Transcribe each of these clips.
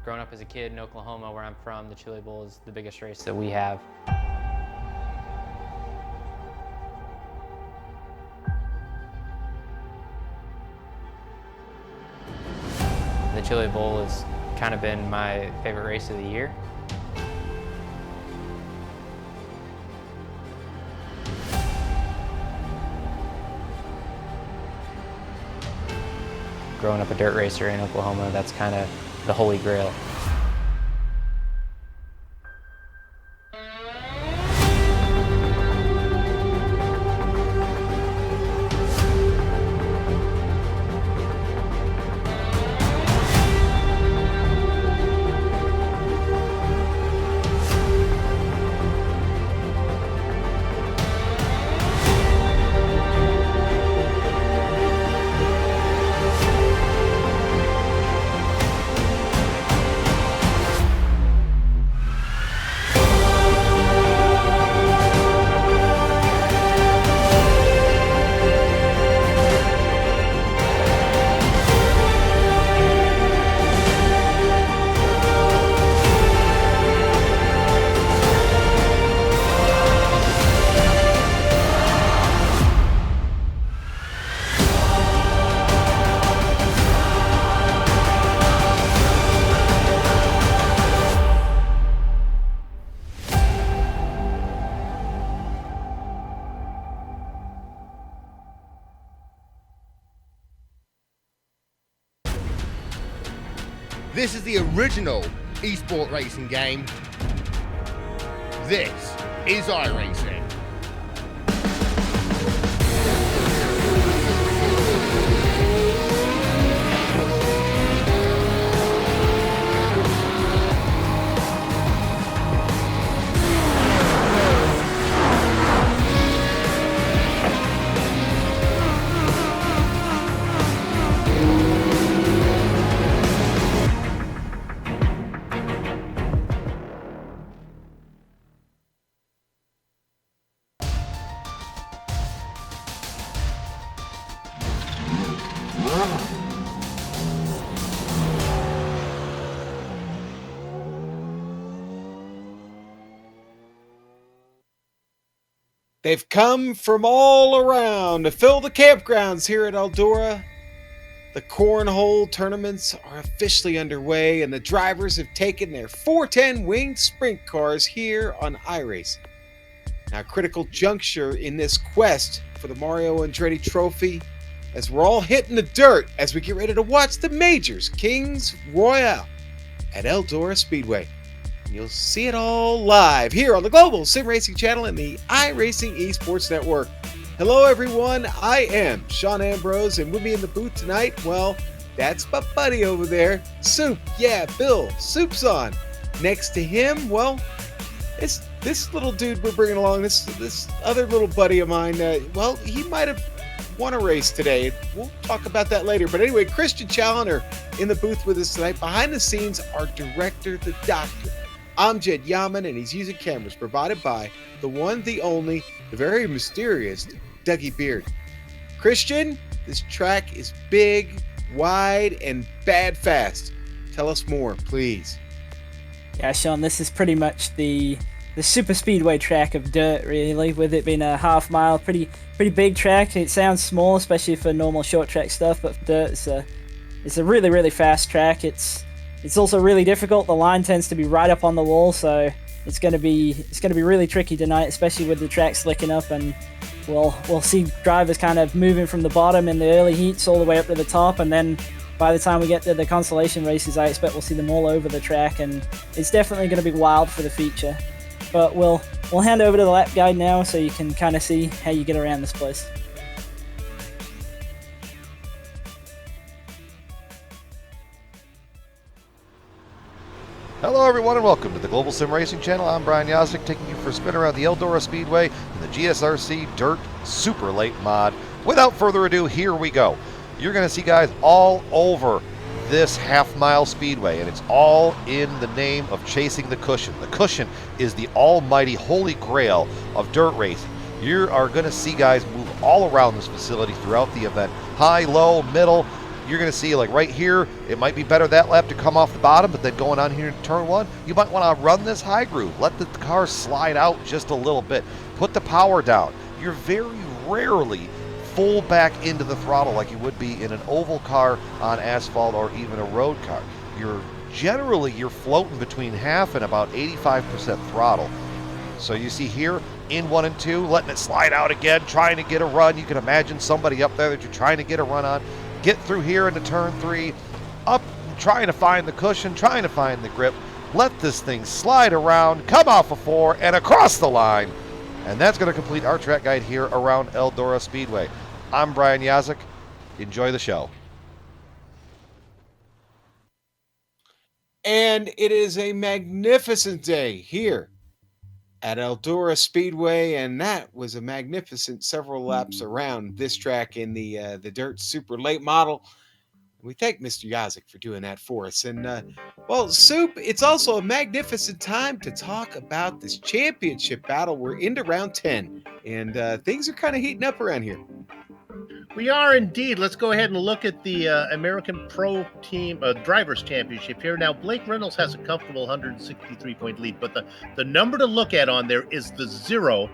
Growing up as a kid in Oklahoma, where I'm from, the Chili Bowl is the biggest race that we have. The Chili Bowl has kind of been my favorite race of the year. Growing up a dirt racer in Oklahoma, that's kind of the holy grail. This is the original esport racing game. This is iRacing. They've come from all around to fill the campgrounds here at Eldora. The cornhole tournaments are officially underway, and the drivers have taken their 410 winged sprint cars here on iRacing. Now, a critical juncture in this quest for the Mario Andretti Trophy, as we're all hitting the dirt as we get ready to watch the Majors Kings Royale at Eldora Speedway. You'll see it all live here on the Global Sim Racing Channel and the iRacing Esports Network. Hello, everyone. I am Sean Ambrose, and with me in the booth tonight, well, that's my buddy over there, Soup. Yeah, Bill. Soup's on. Next to him, well, it's this little dude we're bringing along. This other little buddy of mine. Well, he might have won a race today. We'll talk about that later. But anyway, Christian Challoner in the booth with us tonight. Behind the scenes, our director, the doctor, Amjad Yaman, and he's using cameras provided by the one, the only, the very mysterious Dougie Beard. Christian, this track is big, wide, and bad fast. Tell us more, please. Yeah, Sean, this is pretty much the super speedway track of dirt, really, with it being a half mile, pretty big track. It sounds small, especially for normal short track stuff, but for dirt, it's a really, really fast track. It's also really difficult. The line tends to be right up on the wall, so it's going to be really tricky tonight, especially with the track slicking up, and we'll see drivers kind of moving from the bottom in the early heats all the way up to the top, and then by the time we get to the Consolation races, I expect we'll see them all over the track, and it's definitely going to be wild for the feature. But we'll hand over to the lap guide now so you can kind of see how you get around this place. Hello everyone and welcome to the Global Sim Racing Channel. I'm Brian Yazdick, taking you for a spin around the Eldora Speedway in the GSRC Dirt Super Late Mod. Without further ado, here we go. You're going to see guys all over this half-mile speedway, and it's all in the name of chasing the cushion. The cushion is the almighty holy grail of dirt racing. You are going to see guys move all around this facility throughout the event. High, low, middle, you're going to see, like right here, it might be better that lap to come off the bottom, but then going on here to turn one, you might want to run this high groove. Let the car slide out just a little bit. Put the power down. You're very rarely full back into the throttle like you would be in an oval car on asphalt or even a road car. You're floating between half and about 85% throttle. So you see here, in 1 and 2, letting it slide out again, trying to get a run. You can imagine somebody up there that you're trying to get a run on. Get through here into turn 3, up, trying to find the cushion, trying to find the grip. Let this thing slide around, come off a 4, and across the line. And that's going to complete our track guide here around Eldora Speedway. I'm Brian Yazik. Enjoy the show. And it is a magnificent day here at Eldora Speedway, and that was a magnificent several laps around this track in the Dirt Super Late Model. We thank Mr. Yazik for doing that for us. And, well, Soup, it's also a magnificent time to talk about this championship battle. We're into round 10, and things are kind of heating up around here. We are indeed. Let's go ahead and look at the American Pro Team Drivers' Championship here. Now, Blake Reynolds has a comfortable 163-point lead, but the number to look at on there is the 0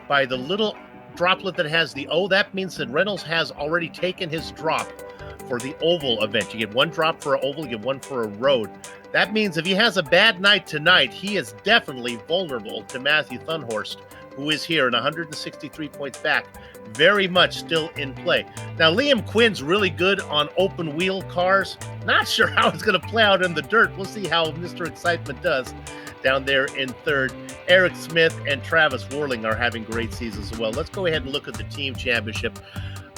by the little droplet that has the O. That means that Reynolds has already taken his drop for the oval event. You get 1 drop for an oval, you get 1 for a road. That means if he has a bad night tonight, he is definitely vulnerable to Matthew Thunhorst, who is here and 163 points back, very much still in play. Now, Liam Quinn's really good on open wheel cars. Not sure how it's going to play out in the dirt. We'll see how Mr. Excitement does down there in third. Eric Smith and Travis Worling are having great seasons as well. Let's go ahead and look at the team championship.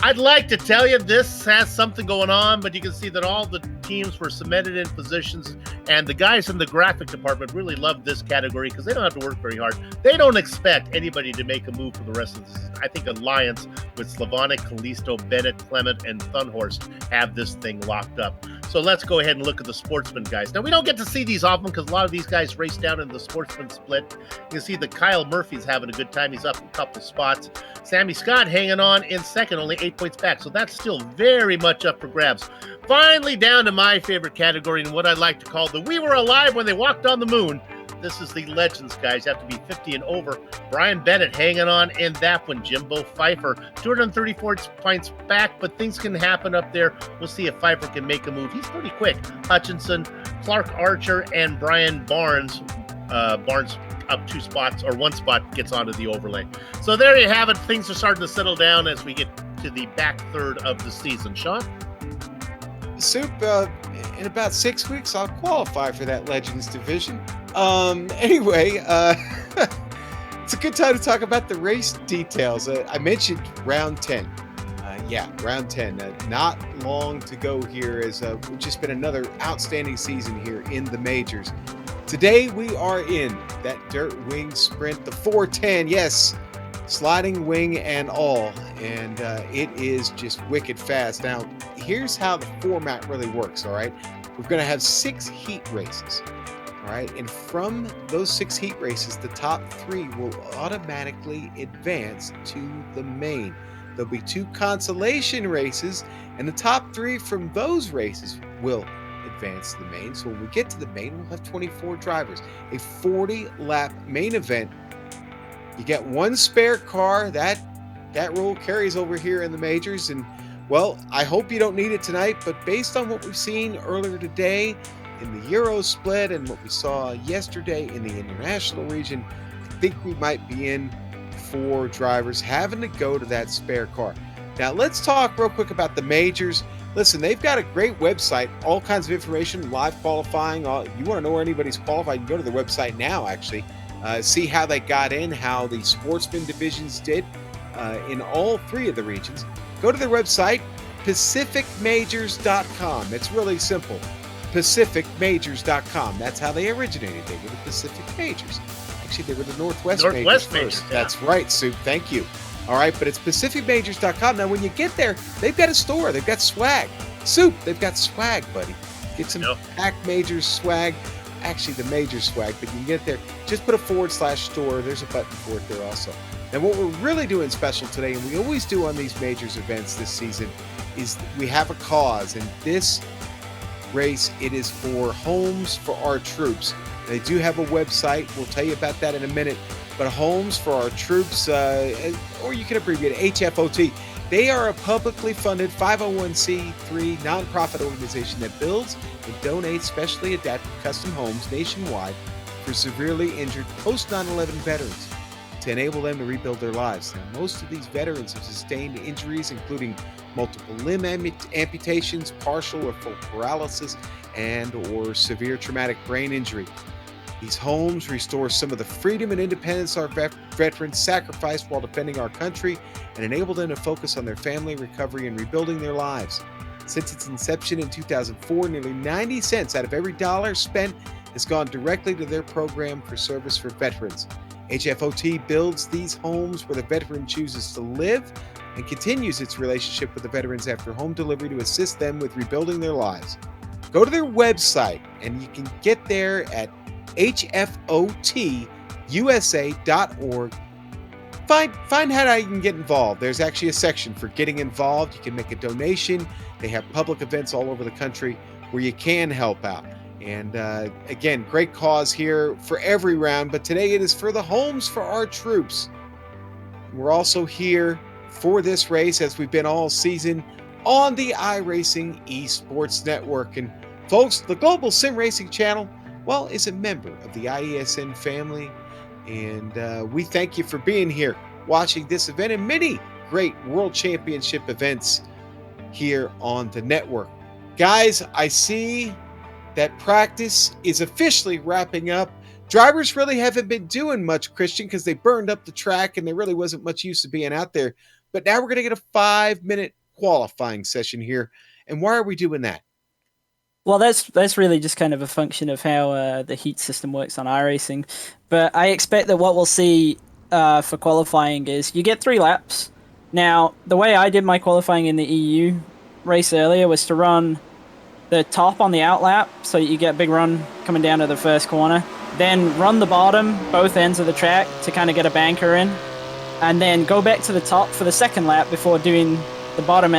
I'd like to tell you this has something going on, but you can see that all the teams were cemented in positions, and the guys in the graphic department really love this category because they don't have to work very hard. They don't expect anybody to make a move for the rest of the season. I think Alliance with Slavonic, Kalisto, Bennett, Clement, and Thunhorst have this thing locked up. So let's go ahead and look at the Sportsman guys. Now, we don't get to see these often because a lot of these guys race down in the Sportsman split. You can see that Kyle Murphy's having a good time. He's up a couple spots. Sammy Scott hanging on in second, only 8 points back. So that's still very much up for grabs. Finally, down to my favorite category and what I like to call the We Were Alive When They Walked on the Moon. This is the Legends, guys. You have to be 50 and over. Brian Bennett hanging on in that one. Jimbo Pfeiffer, 234 points back, but things can happen up there. We'll see if Pfeiffer can make a move. He's pretty quick. Hutchinson, Clark Archer, and Brian Barnes. Barnes up 2 spots, or 1 spot gets onto the overlay. So there you have it. Things are starting to settle down as we get to the back third of the season. Sean? Soup, in about 6 weeks, I'll qualify for that Legends division. Anyway, it's a good time to talk about the race details. I mentioned round 10. Round 10. Not long to go here, as it's just been another outstanding season here in the majors. Today we are in that dirt wing sprint, the 410. Yes, sliding wing and all, and it is just wicked fast. Now, here's how the format really works. All right, we're going to have 6 heat races. All right, and from those 6 heat races, the top 3 will automatically advance to the main. There'll be 2 consolation races, and the top 3 from those races will advance to the main. So when we get to the main, we'll have 24 drivers. A 40-lap main event. You get 1 spare car. That rule carries over here in the majors, and well, I hope you don't need it tonight, but based on what we've seen earlier today in the Euro split and what we saw yesterday in the international region, I think we might be in for drivers having to go to that spare car. Now, let's talk real quick about the majors. Listen, they've got a great website, all kinds of information, live qualifying. You want to know where anybody's qualified, you can go to the website now, actually. See how they got in, how the sportsman divisions did in all 3 of the regions. Go to their website, pacificmajors.com. It's really simple. pacificmajors.com. That's how they originated. They were the Pacific Majors. Actually, they were the Northwest Majors first. Yeah. That's right, Soup. Thank you. All right, but it's pacificmajors.com. Now, when you get there, they've got a store. They've got swag. Soup, they've got swag, buddy. Get some Pack Majors swag. Actually, the Major swag, but you can get there. Just put a /store. There's a button for it there also. And what we're really doing special today, and we always do on these majors events this season, is we have a cause. And this race, it is for Homes for Our Troops. They do have a website. We'll tell you about that in a minute. But Homes for Our Troops, or you can abbreviate it, HFOT. They are a publicly funded 501c3 nonprofit organization that builds and donates specially adapted custom homes nationwide for severely injured post 9/11 veterans to enable them to rebuild their lives. Now, most of these veterans have sustained injuries, including multiple limb amputations, partial or full paralysis, and or severe traumatic brain injury. These homes restore some of the freedom and independence our veterans sacrificed while defending our country and enable them to focus on their family recovery and rebuilding their lives. Since its inception in 2004, nearly 90 cents out of every dollar spent has gone directly to their program for service for veterans. HFOT builds these homes where the veteran chooses to live and continues its relationship with the veterans after home delivery to assist them with rebuilding their lives. Go to their website and you can get there at hfotusa.org. Find out how you can get involved. There's actually a section for getting involved. You can make a donation. They have public events all over the country where you can help out. And again, great cause here for every round, but today it is for the Homes for Our Troops. We're also here for this race, as we've been all season, on the iRacing Esports Network. And folks, the Global Sim Racing Channel, well, is a member of the IESN family, and we thank you for being here, watching this event and many great World Championship events here on the network. Guys, I see that practice is officially wrapping up. Drivers really haven't been doing much, Christian, because they burned up the track and there really wasn't much use of being out there. But now we're going to get a 5-minute qualifying session here. And why are we doing that? Well, that's really just kind of a function of how the heat system works on iRacing. But I expect that what we'll see for qualifying is you get 3 laps. Now, the way I did my qualifying in the EU race earlier was to run the top on the out lap, so you get a big run coming down to the first corner. Then run the bottom, both ends of the track, to kind of get a banker in. And then go back to the top for the second lap before doing the bottom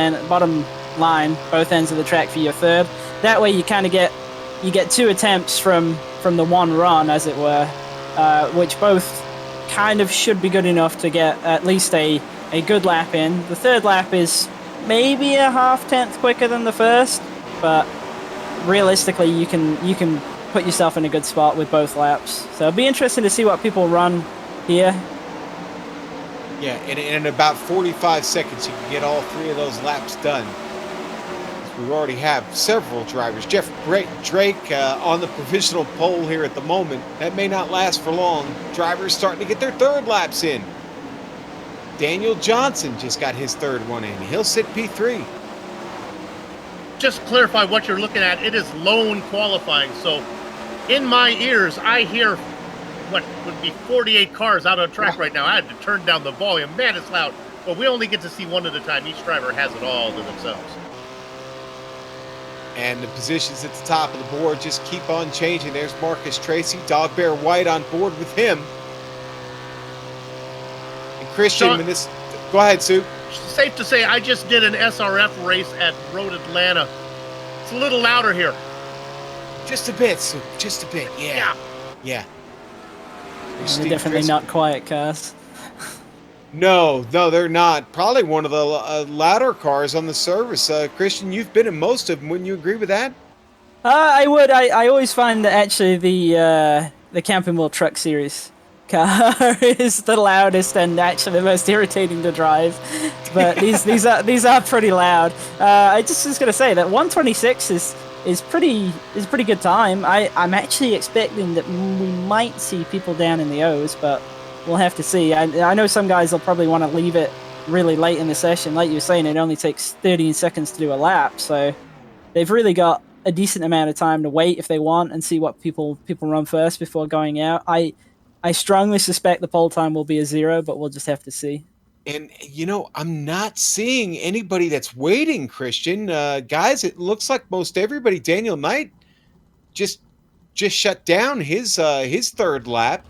line, both ends of the track for your third. That way you kind of get 2 attempts from the one run, as it were, which both kind of should be good enough to get at least a good lap in. The third lap is maybe a half-tenth quicker than the first, but realistically you can put yourself in a good spot with both laps. So it'll be interesting to see what people run here. Yeah, and in about 45 seconds, you can get all 3 of those laps done. We already have several drivers. Jeff Drake on the provisional pole here at the moment. That may not last for long. Drivers starting to get their 3rd laps in. Daniel Johnson just got his 3rd one in. He'll sit P3. Just clarify what you're looking at. It is lone qualifying. So in my ears, I hear what would be 48 cars out on track right now. I had to turn down the volume. Man, it's loud. But we only get to see one at a time. Each driver has it all to themselves. And the positions at the top of the board just keep on changing. There's Marcus Tracy, Dog Bear White on board with him. And Christian, Sean, when this... Go ahead, Sue. Safe to say, I just did an SRF race at Road Atlanta. It's a little louder here. Just a bit, Sue. Just a bit. Yeah. They're definitely not quiet cars. No, they're not. Probably one of the louder cars on the service. Christian, you've been in most of them. Wouldn't you agree with that? I would. I always find that actually the Camping World Truck Series car is the loudest and actually the most irritating to drive. But these are pretty loud. I just was gonna say that 126 is pretty good time. I'm actually expecting that we might see people down in the O's, but we'll have to see. I know some guys will probably want to leave it really late in the session. Like you were saying, it only takes 13 seconds to do a lap, so they've really got a decent amount of time to wait if they want and see what people run first before going out. I strongly suspect the pole time will be a 0, but we'll just have to see. And, I'm not seeing anybody that's waiting, Christian. Guys, it looks like most everybody, Daniel Knight, just shut down his 3rd lap.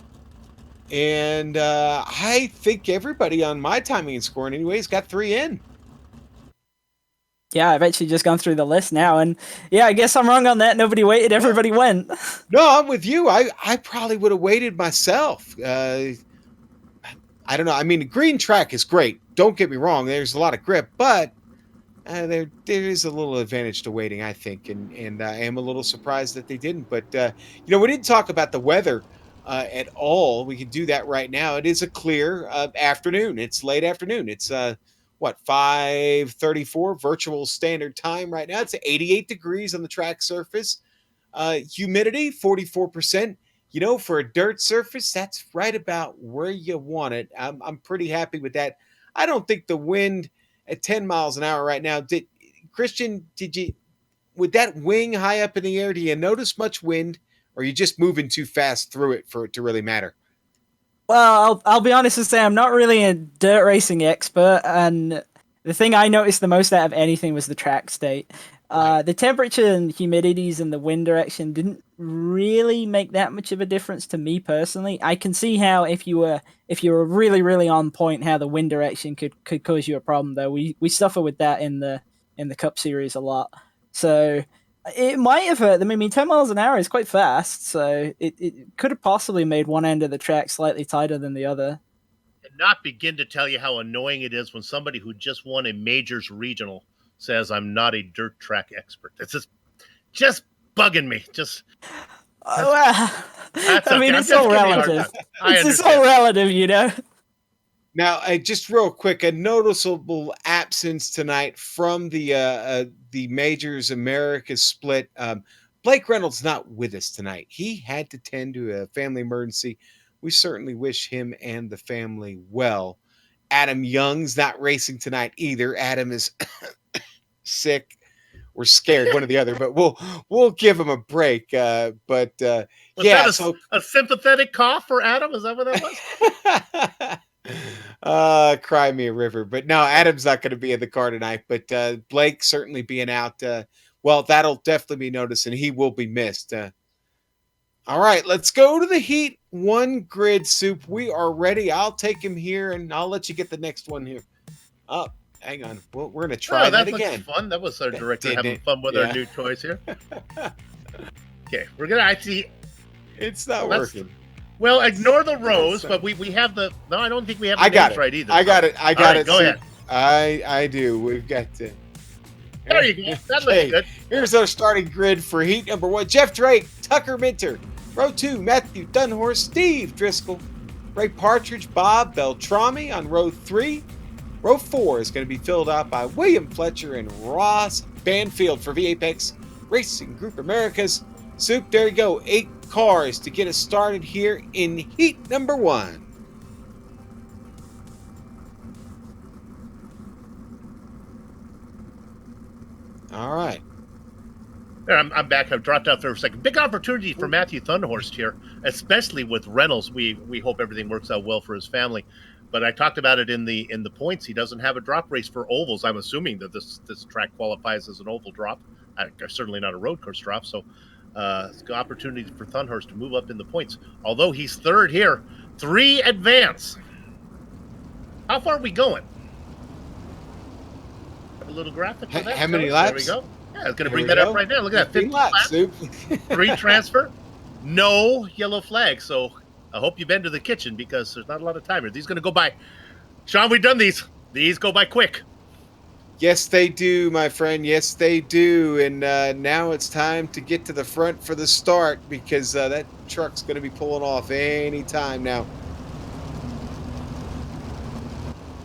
And I think everybody on my timing and scoring anyways got 3 in. Yeah, I've actually just gone through the list now, and yeah, I guess I'm wrong on that. Nobody waited, everybody went. No, I'm with you. I probably would have waited myself. I don't know. I mean, the green track is great. Don't get me wrong. There's a lot of grip, but there is a little advantage to waiting, I think, and I am a little surprised that they didn't. But we didn't talk about the weather at all. We can do that right now. It is a clear afternoon. It's late afternoon. It's what 5:34 virtual standard time right now. It's 88 degrees on the track surface. Humidity 44%. For a dirt surface, that's right about where you want it. I'm pretty happy with that. I don't think the wind at 10 miles an hour right now. Christian, did you with that wing high up in the air, do you notice much wind, or are you just moving too fast through it for it to really matter? Well, I'll be honest and say I'm not really a dirt racing expert, and the thing I noticed the most out of anything was the track state. Right. The temperature and humidities and the wind direction didn't really make that much of a difference to me personally. I can see how if you were really really on point, how the wind direction could cause you a problem. Though we suffer with that in the Cup Series a lot. So it might have hurt them. I mean, 10 miles an hour is quite fast, so it could have possibly made one end of the track slightly tighter than the other. And not begin to tell you how annoying it is when somebody who just won a majors regional says I'm not a dirt track expert. It's just bugging me. Well, That's I mean, okay. it's all relative. It's all relative, you know. Now, just real quick, a noticeable absence tonight from the Majors Americas split. Blake Reynolds not with us tonight. He had to tend to a family emergency. We certainly wish him and the family well. Adam Young's not racing tonight either. Adam is sick or scared, one or the other. But we'll give him a break. Was that so a sympathetic cough for Adam? Is that what that was? Cry me a river. But no, Adam's not going to be in the car tonight. But Blake certainly being out. Well, that'll definitely be noticed, and he will be missed. All right, let's go to the Heat 1 grid, Soup. We are ready. I'll take him here, and I'll let you get the next one here. Oh, hang on. We're going to try that again. Fun. That was our director having fun with our new toys here. Okay, we're going to actually... It's not working. Well, ignore the rows, but we have the... No, I don't think we have the names right either. I got it. Go ahead. I do. We've got to... There you go. That looks good. Here's our starting grid for Heat number 1. Jeff Drake, Tucker Minter. Row 2, Matthew Dunhorst, Steve Driscoll. Ray Partridge, Bob Beltrami on row 3. Row 4 is going to be filled out by William Fletcher and Ross Banfield for VAPEX Racing Group Americas. Soup, there you go. 8 cars to get us started here in Heat number 1. All right. I'm back. I've dropped out for a second. Big opportunity for Matthew Thunderhorst here, especially with Reynolds. We hope everything works out well for his family. But I talked about it in the points. He doesn't have a drop race for ovals. I'm assuming that this track qualifies as an oval drop. Certainly not a road course drop. So it's an opportunity for Thunderhorst to move up in the points. Although he's third here, 3 advance. How far are we going? Have a little graphic for that. How many laps? There we go. Yeah, I was going to bring that up right now. Look at that. 15 laps. 3 transfer. No yellow flag. So I hope you've been to the kitchen because there's not a lot of time here. These are going to go by. Sean, we've done these. These go by quick. Yes, they do, my friend. Yes, they do. And now it's time to get to the front for the start because that truck's going to be pulling off any time now.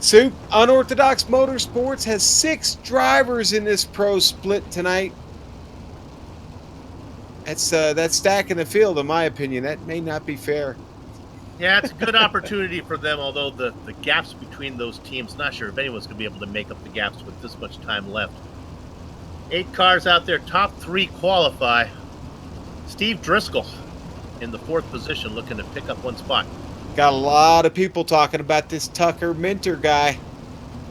Soup, Unorthodox Motorsports has 6 drivers in this pro split tonight. That's stacking the field, in my opinion. That may not be fair. Yeah, it's a good opportunity for them, although the gaps between those teams, not sure if anyone's going to be able to make up the gaps with this much time left. 8 cars out there, top 3 qualify. Steve Driscoll in the 4th position, looking to pick up 1 spot. Got a lot of people talking about this Tucker Minter guy,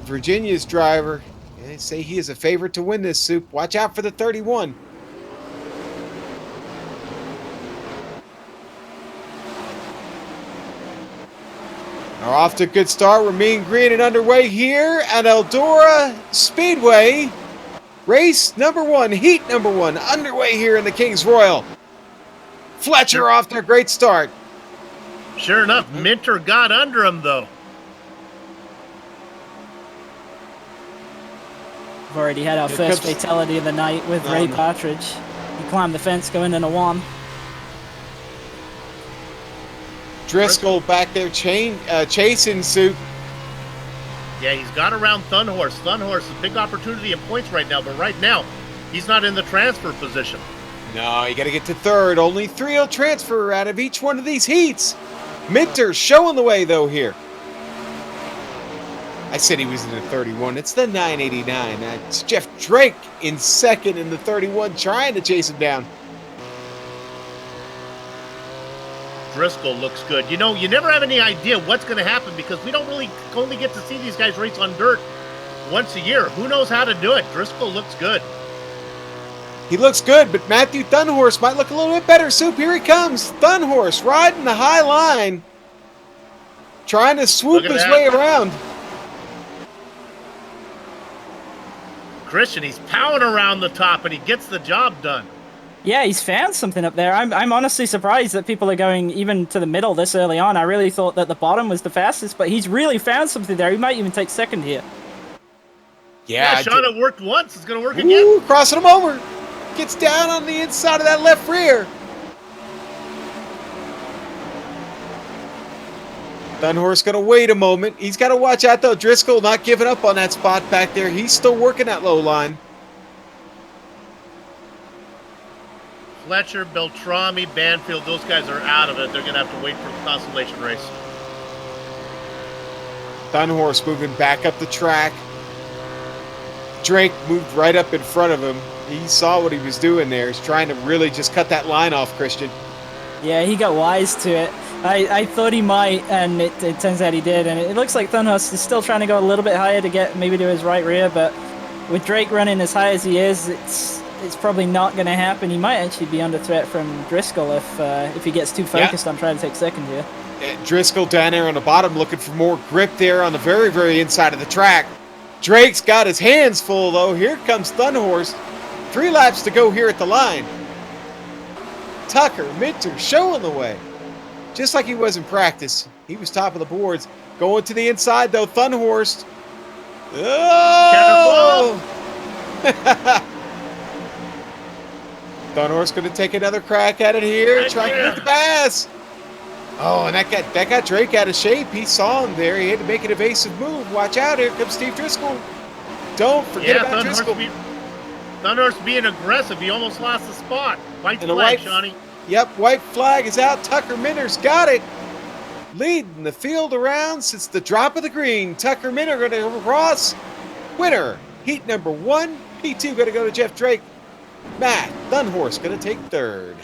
Virginia's driver. They say he is a favorite to win this, Soup. Watch out for the 31. Are off to a good start. We're mean green and underway here at Eldora Speedway. Race number 1, heat number 1, underway here in the King's Royal. Fletcher off to a great start. Sure enough, Minter got under him, though. We've already had our first fatality of the night with Ray Partridge. He climbed the fence going into one. Driscoll back there chasing Soup. Yeah, he's got around Thunhorse. Thunhorse is a big opportunity in points right now, but right now, he's not in the transfer position. No, you got to get to third. Only 3 will transfer out of each one of these heats. Minter showing the way, though, here. I said he was in the 31. It's the 989. It's Jeff Drake in second in the 31, trying to chase him down. Driscoll looks good. You know, you never have any idea what's going to happen because we don't really only get to see these guys race on dirt once a year. Who knows how to do it? Driscoll looks good. He looks good, but Matthew Thunhorse might look a little bit better. Soup, here he comes. Thunhorse riding the high line, trying to swoop his way around. Christian, he's pounding around the top, and he gets the job done. Yeah, he's found something up there. I'm honestly surprised that people are going even to the middle this early on. I really thought that the bottom was the fastest, but he's really found something there. He might even take second here. Yeah, Sean, it worked once. It's going to work again. again. Crossing him over. Gets down on the inside of that left rear. Thunhorse going to wait a moment. He's got to watch out, though. Driscoll not giving up on that spot back there. He's still working that low line. Fletcher, Beltrami, Banfield, those guys are out of it. They're going to have to wait for the Consolation race. Thunhorse moving back up the track. Drake moved right up in front of him. He saw what he was doing there. He's trying to really just cut that line off, Christian. Yeah, he got wise to it. I thought he might, and it turns out he did. And it looks like Thunhorse is still trying to go a little bit higher to get maybe to his right rear, but with Drake running as high as he is, it's probably not going to happen. He might actually be under threat from Driscoll if he gets too focused on trying to take second here. Driscoll down there on the bottom looking for more grip there on the very, very inside of the track. Drake's got his hands full, though. Here comes Thunhorse. 3 laps to go here at the line. Tucker, Minter showing the way. Just like he was in practice. He was top of the boards. Going to the inside, though. Thunhorse. Oh! Thunhorse going to take another crack at it here. Trying to get the pass. Oh, and that got Drake out of shape. He saw him there. He had to make an evasive move. Watch out. Here comes Steve Driscoll. Don't forget about Driscoll. Thunhorse being aggressive. He almost lost the spot. White flag, Shawnee. Yep, white flag is out. Tucker Minter's got it. Leading the field around since the drop of the green. Tucker Minter going to cross. Winner. Heat number 1. P2 going to go to Jeff Drake. Matt Thunhorse going to take third.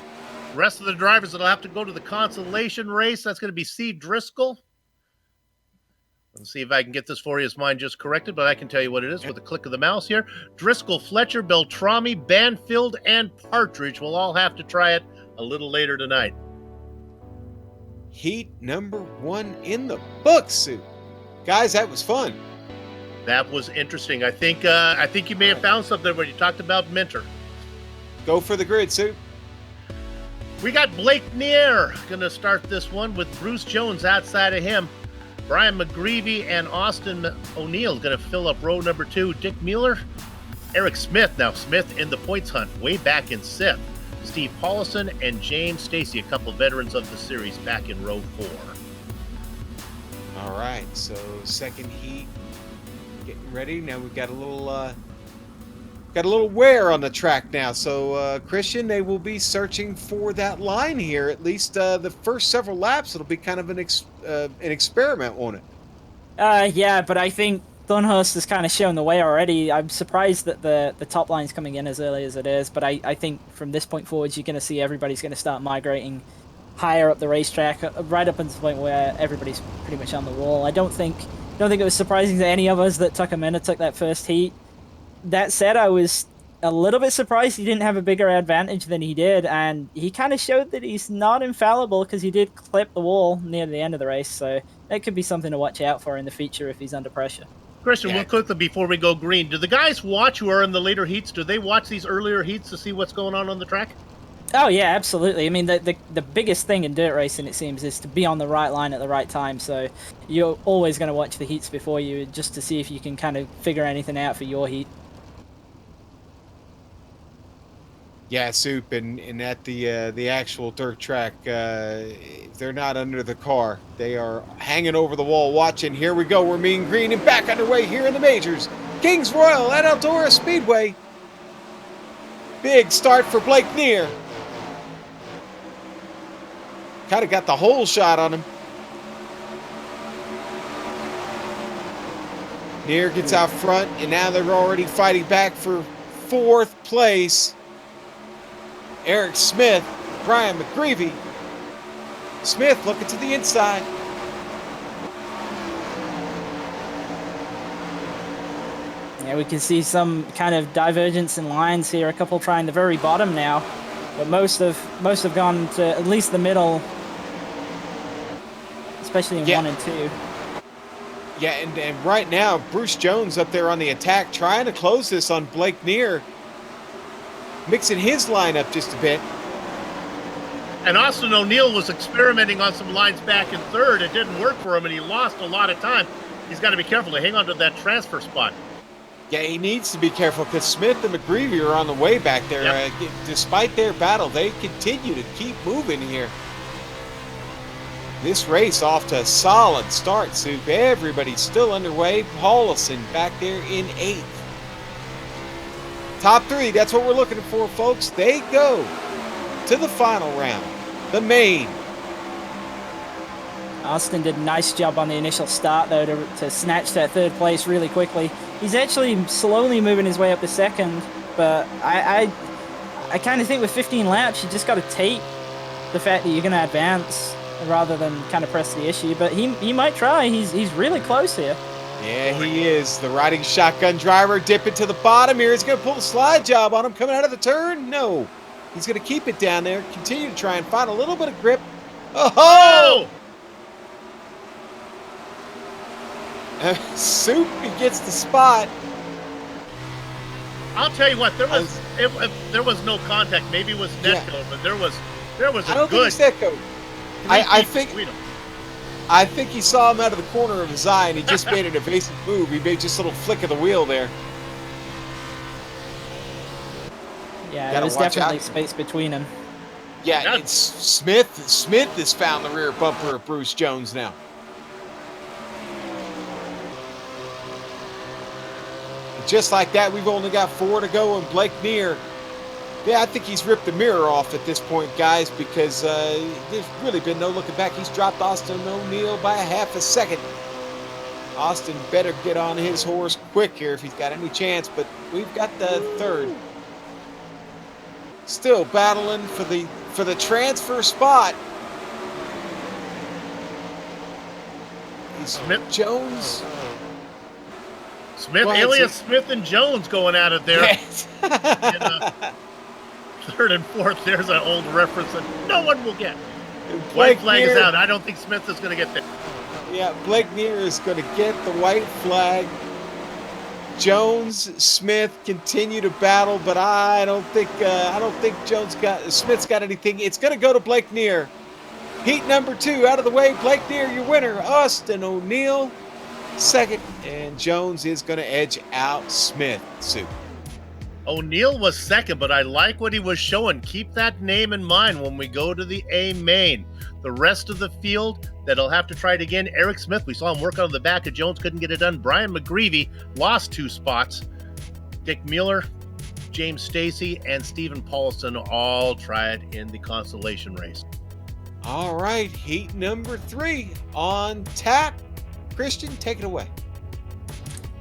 Rest of the drivers that'll have to go to the Consolation race. That's going to be Steve Driscoll. Let's see if I can get this for you. His mind just corrected, but I can tell you what it is with a click of the mouse here. Driscoll, Fletcher, Beltrami, Banfield, and Partridge will all have to try it a little later tonight. Heat number 1 in the books, Sue. Guys, that was fun. That was interesting. I think you may have found something when you talked about Minter. Go for the grid, Sue. We got Blake Nier going to start this one with Bruce Jones outside of him. Brian McGreevy and Austin O'Neill going to fill up row number 2. Dick Mueller, Eric Smith. Now Smith in the points hunt way back in 6th. Steve Paulison and James Stacy, a couple veterans of the series, back in row 4. All right, so second heat getting ready. Now we've got a little wear on the track now. So Christian, they will be searching for that line here. At least the first several laps, it'll be kind of an experiment, won't it? Yeah, but I think Thunhorse has kind of shown the way already. I'm surprised that the top line's coming in as early as it is, but I think from this point forward, you're going to see everybody's going to start migrating higher up the racetrack, right up until the point where everybody's pretty much on the wall. I don't think it was surprising to any of us that Tucker Minter took that first heat. That said, I was a little bit surprised he didn't have a bigger advantage than he did, and he kind of showed that he's not infallible because he did clip the wall near the end of the race, so that could be something to watch out for in the future if he's under pressure. Christian, Yeah. real quickly before we go green, do the guys watch who are in the later heats? Do they watch these earlier heats to see what's going on the track? Oh yeah, absolutely. I mean, the biggest thing in dirt racing, it seems, is to be on the right line at the right time. So you're always going to watch the heats before you, just to see if you can kind of figure anything out for your heat. Yeah, Soup, and at the actual dirt track, they're not under the car. They are hanging over the wall watching. Here we go. We're mean green and back underway here in the majors. Kings Royal at Eldora Speedway. Big start for Blake Neer. Kind of got the whole shot on him. Neer gets out front, and now they're already fighting back for 4th place. Eric Smith, Brian McGreevy. Smith looking to the inside. Yeah, we can see some kind of divergence in lines here. A couple trying the very bottom now, but most have gone to at least the middle, especially in 1 and 2. Yeah, and right now, Bruce Jones up there on the attack, trying to close this on Blake Neer, mixing his lineup just a bit. And Austin O'Neill was experimenting on some lines back in 3rd. It didn't work for him, and he lost a lot of time. He's got to be careful to hang on to that transfer spot. Yeah, he needs to be careful because Smith and McGreevy are on the way back there. Yep. Despite their battle, they continue to keep moving here. This race off to a solid start, Soup. Everybody's still underway. Paulison back there in 8th. Top 3, that's what we're looking for, folks. They go to the final round, the main. Austin did a nice job on the initial start, though, to snatch that 3rd place really quickly. He's actually slowly moving his way up to 2nd, but I kind of think with 15 laps, you just got to take the fact that you're going to advance rather than kind of press the issue. But he might try. He's really close here. Yeah, he is. The riding shotgun driver dipping to the bottom here. He's going to pull a slide job on him coming out of the turn. No. He's going to keep it down there. Continue to try and find a little bit of grip. Oh! Soup, he gets the spot. I'll tell you what, there was no contact. Maybe it was Netco, but there was I don't think it's Netco. I think he saw him out of the corner of his eye, and he just made an evasive move. He made just a little flick of the wheel there. Yeah, there was definitely space between them. Yeah, it's Smith. Smith has found the rear bumper of Bruce Jones now. And just like that, we've only got 4 to go, and Blake Neer. Yeah, I think he's ripped the mirror off at this point, guys, because there's really been no looking back. He's dropped Austin O'Neill by a half a second. Austin better get on his horse quick here if he's got any chance, but we've got the 3rd. Still battling for the transfer spot. Smith Jones. Smith, alias Smith and Jones going at it there. Yes. In, 3rd and 4th, there's an old reference that no one will get. Blake White flag Neer, is out. I don't think Smith is going to get there. Yeah, Blake Neer is going to get the white flag. Jones, Smith continue to battle, but I don't think Smith's got anything. It's going to go to Blake Neer. Heat number 2 out of the way. Blake Neer, your winner. Austin O'Neill, 2nd, and Jones is going to edge out Smith. Soup. O'Neill was 2nd, but I like what he was showing. Keep that name in mind when we go to the A main. The rest of the field that'll have to try it again. Eric Smith, we saw him work on the back of Jones, couldn't get it done. Brian McGreevy lost 2 spots. Dick Mueller, James Stacy, and Stephen Paulson all tried in the consolation race. All right, heat number 3 on tap. Christian, take it away.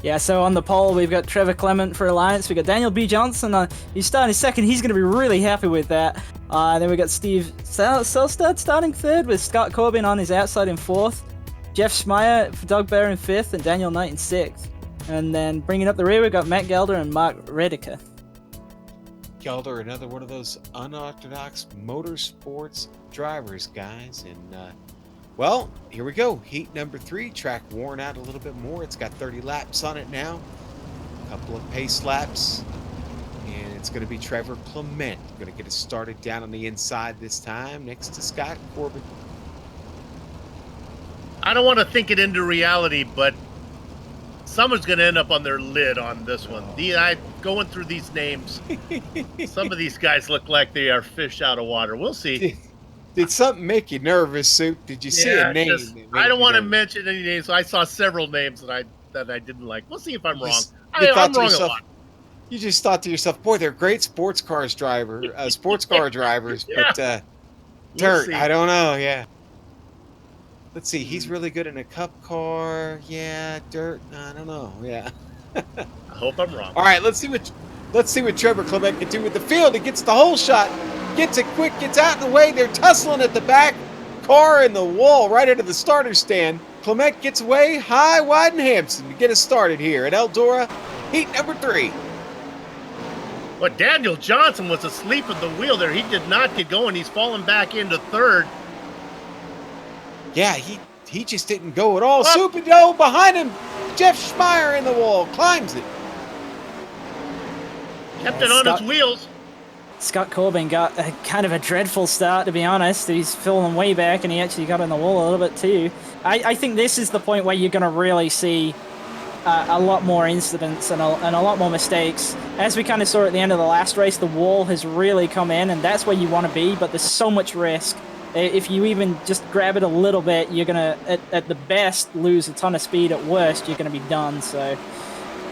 Yeah, so on the pole, we've got Trevor Clement for Alliance. We've got Daniel B. Johnson. He's starting 2nd. He's going to be really happy with that. Then we've got Steve Selstad starting 3rd with Scott Corbin on his outside in 4th. Jeff Schmeier for Doug Bear in 5th and Daniel Knight in 6th. And then bringing up the rear, we've got Matt Gelder and Mark Rediker. Gelder, another one of those unorthodox motorsports drivers, guys. And, well, here we go. Heat number 3, track worn out a little bit more. It's got 30 laps on it now. A couple of pace laps. And it's going to be Trevor Clement. Going to get us started down on the inside this time next to Scott Corbin. I don't want to think it into reality, but someone's going to end up on their lid on this one. Going through these names, some of these guys look like they are fish out of water. We'll see. Did something make you nervous, Soup? Did you see a name? I don't want to mention any names. So I saw several names that I didn't like. We'll see if I'm wrong. I'm wrong a lot. You just thought to yourself, boy, they're great sports car drivers, Yeah. but dirt, I don't know. Yeah. Let's see. He's really good in a cup car. Yeah, dirt. I don't know. Yeah. I hope I'm wrong. All right, let's see what Trevor Clement can do with the field. He gets the whole shot, gets it quick, gets out in the way. They're tussling at the back. Car in the wall right into the starter stand. Clement gets away, high, wide, and Hampson to get us started here at Eldora, heat number 3. But Daniel Johnson was asleep at the wheel there. He did not get going. He's fallen back into third. Yeah, he just didn't go at all. Superdome behind him. Jeff Schmeier in the wall, climbs it. Kept it on his wheels. Scott Corbin got a kind of a dreadful start, to be honest. He's fallen way back, and he actually got in the wall a little bit too. I think this is the point where you're going to really see a lot more incidents and a lot more mistakes. As we kind of saw at the end of the last race, the wall has really come in, and that's where you want to be, but there's so much risk. If you even just grab it a little bit, you're going to, at the best, lose a ton of speed. At worst, you're going to be done. So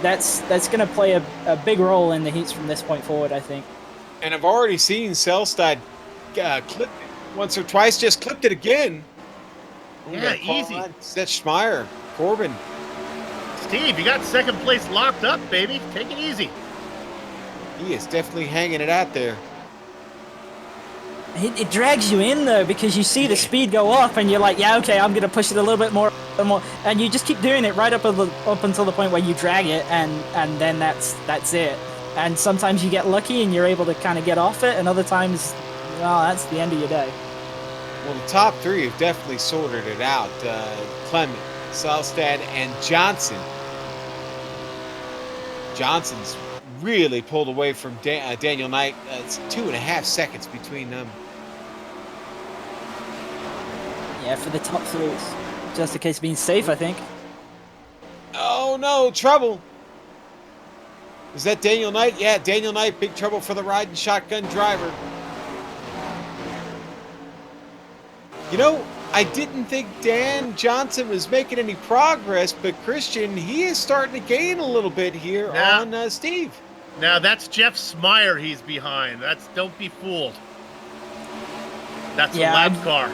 that's going to play a big role in the heats from this point forward, I think. And I've already seen Selstad clip it once or twice, just clipped it again. Yeah, easy. That's Schmeier, Corbin. Steve, you got second place locked up, baby. Take it easy. He is definitely hanging it out there. It drags you in, though, because you see the speed go up, and you're like, yeah, okay, I'm going to push it a little bit more, and you just keep doing it right up until the point where you drag it, and then that's it. And sometimes you get lucky, and you're able to kind of get off it, and other times, well, that's the end of your day. Well, the top 3 have definitely sorted it out. Clement, Selstad, and Johnson. Johnson's really pulled away from Daniel Knight. It's 2.5 seconds between them. Yeah, for the top 3s. Just in case of being safe, I think. Oh, no, trouble. Is that Daniel Knight? Yeah, Daniel Knight, big trouble for the riding shotgun driver. You know, I didn't think Dan Johnson was making any progress, but Christian, he is starting to gain a little bit here on Steve. Now, that's Jeff Schmeier he's behind. Don't be fooled. That's a lap car.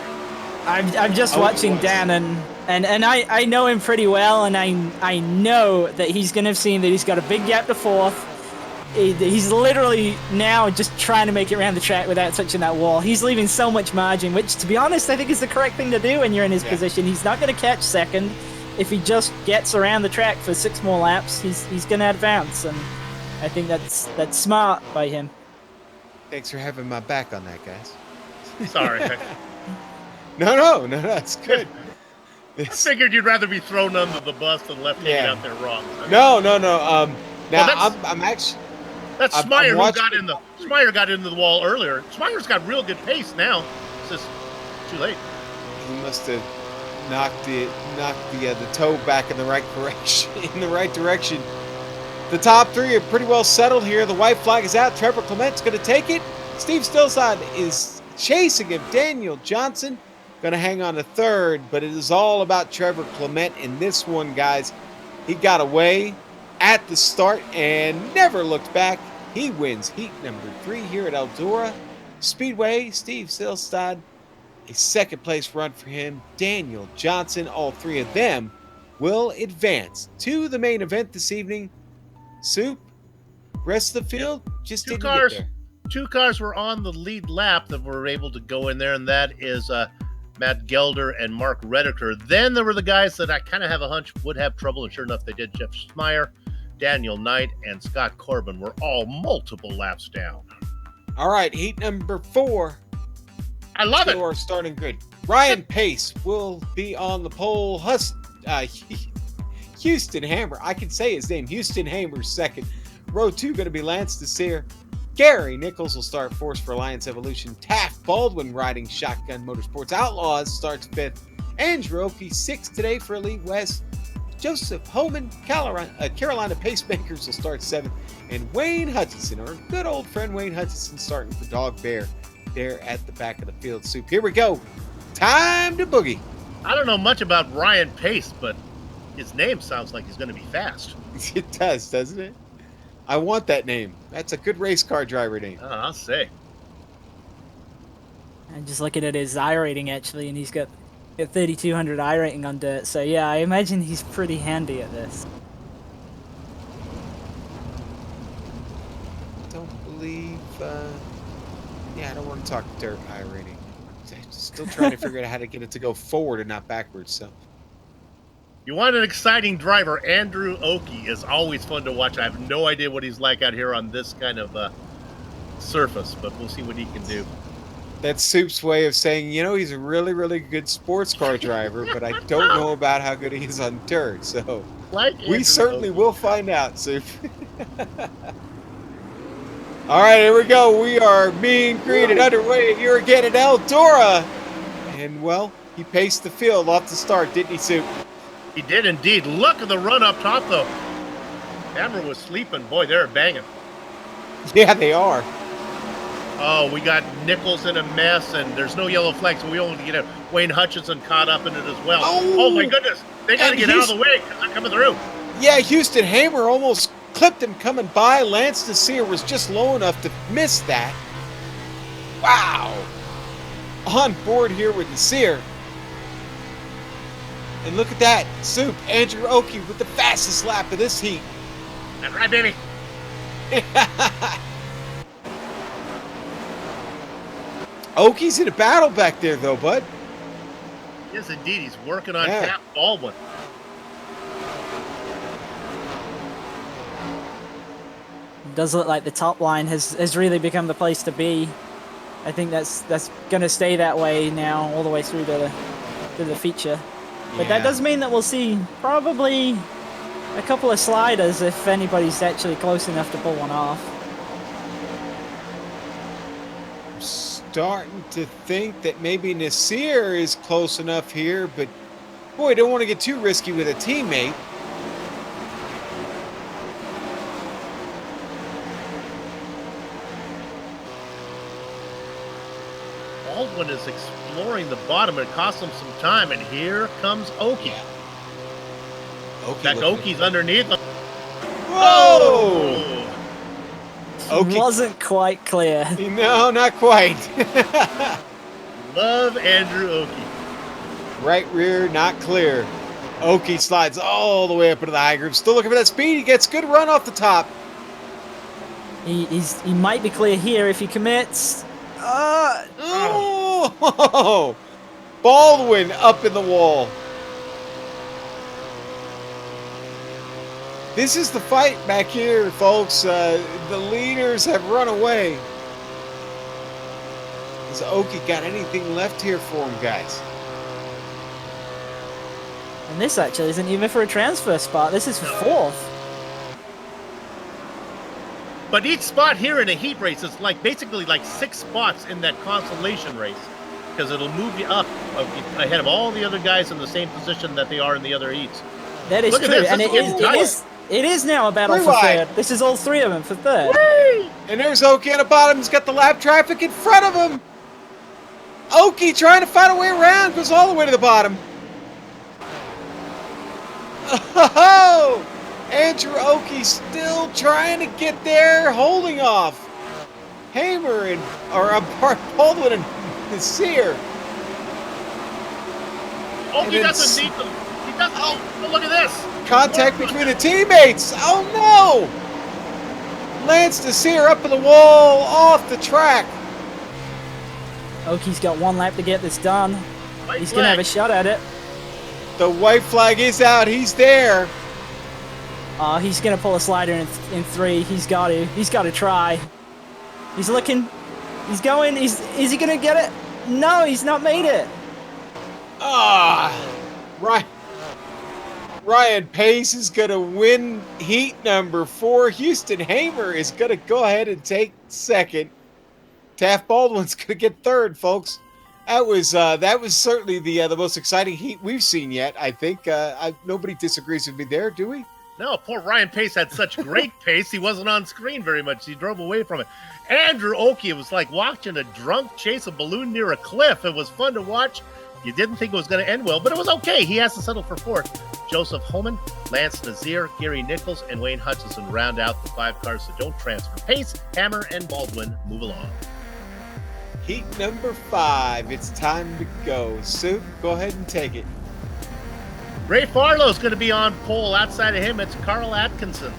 I'm just watching Dan, and I know him pretty well, and I know that he's going to have seen that he's got a big gap to fourth. He's literally now just trying to make it around the track without touching that wall. He's leaving so much margin, which, to be honest, I think is the correct thing to do when you're in his position. He's not going to catch second. If he just gets around the track for 6 more laps, he's going to advance, and I think that's smart by him. Thanks for having my back on that, guys. Sorry. No, it's good. I figured you'd rather be thrown under the bus than left hanging out there wrong. No. I'm actually. That's Schmeier who got in Schmeier got into the wall earlier. Schmeier's got real good pace now. It's just too late. He must have knocked the toe back in the right direction. The top 3 are pretty well settled here. The white flag is out. Trevor Clement's going to take it. Steve Stillside is chasing him. Daniel Johnson going to hang on to third, but it is all about Trevor Clement in this one, guys. He got away at the start and never looked back. He wins heat number 3 here at Eldora Speedway. Steve Stillside, a second place run for him. Daniel Johnson, all 3 of them will advance to the main event this evening. Soup, rest of the field just didn't get there. 2 cars were on the lead lap that were able to go in there, and that is Matt Gelder and Mark Redeker. Then there were the guys that I kind of have a hunch would have trouble, and sure enough, they did. Jeff Schmeier, Daniel Knight, and Scott Corbin were all multiple laps down. All right, heat number 4. I love Still it. our starting grid. Ryan Pace will be on the pole. Houston Hammer. I can say his name. Houston Hammer's second. Row 2 going to be Lance Desir. Gary Nichols will start Force for Alliance Evolution. Taft Baldwin riding Shotgun Motorsports. Outlaws starts 5th. Andrew Oakey 6th today for Elite West. Joseph Homan, Carolina Pacemakers will start 7th. And Wayne Hutchinson, our good old friend Wayne Hutchinson, starting for Dog Bear there at the back of the field. Soup. Here we go. Time to boogie. I don't know much about Ryan Pace, but his name sounds like he's going to be fast. It does, doesn't it? I want that name. That's a good race car driver name. I'll say. I'm just looking at his I rating actually, and he's got 3,200 I rating on dirt. So yeah, I imagine he's pretty handy at this. Don't believe. Yeah, I don't want to talk dirt I rating. I'm still trying to figure out how to get it to go forward and not backwards. So. You want an exciting driver, Andrew Oakey is always fun to watch. I have no idea what he's like out here on this kind of surface, but we'll see what he can do. That's Soup's way of saying, you know, he's a really, really good sports car driver, but I don't know about how good he is on dirt. So we certainly will find out, Soup. All right, here we go. We are mean green and underway here again at Eldora. And, well, he paced the field off the start, didn't he, Soup? He did indeed. Look at the run up top, though. Camera was sleeping. Boy, they're banging. Yeah, they are. Oh, we got Nichols in a mess, and there's no yellow flags, so we only get Wayne Hutchinson caught up in it as well. Oh my goodness. They got to get out of the way because they're coming through. Yeah, Houston Hammer almost clipped him coming by. Lance Desir was just low enough to miss that. Wow. On board here with Desir. And look at that. Soup, Andrew Oakey with the fastest lap of this heat. That's right, baby. Oakey's in a battle back there, though, bud. Yes, indeed. He's working on Taft Baldwin. It does look like the top line has really become the place to be. I think that's going to stay that way now all the way through to the feature. But that does mean that we'll see probably a couple of sliders if anybody's actually close enough to pull one off. I'm starting to think that maybe Nasir is close enough here, but boy, don't want to get too risky with a teammate. Baldwin is exploring the bottom. It costs him some time, and here comes Oakey. Oakey's underneath him. Whoa! Oakey wasn't quite clear. No, not quite. Love Andrew Oakey. Right rear, not clear. Oakey slides all the way up into the high group. Still looking for that speed. He gets good run off the top. He might be clear here if he commits. Oh! Baldwin up in the wall. This is the fight back here, folks. The leaders have run away. Has Oakey got anything left here for him, guys? And this actually isn't even for a transfer spot. This is for 4th. But each spot here in a heat race is basically 6 spots in that consolation race, because it'll move you up ahead of all the other guys in the same position that they are in the other heats. That is true, and it is now a battle for 3rd. This is all 3 of them for 3rd. Whee! And there's Oakey on the bottom. He's got the lap traffic in front of him. Oakey trying to find a way around, goes all the way to the bottom. Oh! Andrew Oakey still trying to get there, holding off. Hamer and Baldwin and Nasir. Oakey doesn't need them. He doesn't. Oh, look at this. Contact between the teammates. Oh no! Lance Nasir up in the wall, off the track. Oakey's got 1 lap to get this done. He's going to have a shot at it. The white flag is out. He's there. He's going to pull a slider in 3. He's got to try. He's looking. He's going. Is he gonna get it? No, he's not made it. Right. Ryan Pace is going to win heat number 4. Houston Hamer is going to go ahead and take second. Taft Baldwin's going to get third, folks. That was certainly the most exciting heat we've seen yet. I think nobody disagrees with me there, do we? No, poor Ryan Pace had such great pace. He wasn't on screen very much. He drove away from it. Andrew Oki, it was like watching a drunk chase a balloon near a cliff. It was fun to watch. You didn't think it was going to end well, but it was okay. He has to settle for fourth. Joseph Homan, Lance Nazir, Gary Nichols, and Wayne Hutchison round out the 5 cars that don't transfer. Pace, Hammer, and Baldwin move along. Heat number 5. It's time to go. Soup, go ahead and take it. Ray Farlow's going to be on pole. Outside of him, it's Kyle Atkinson.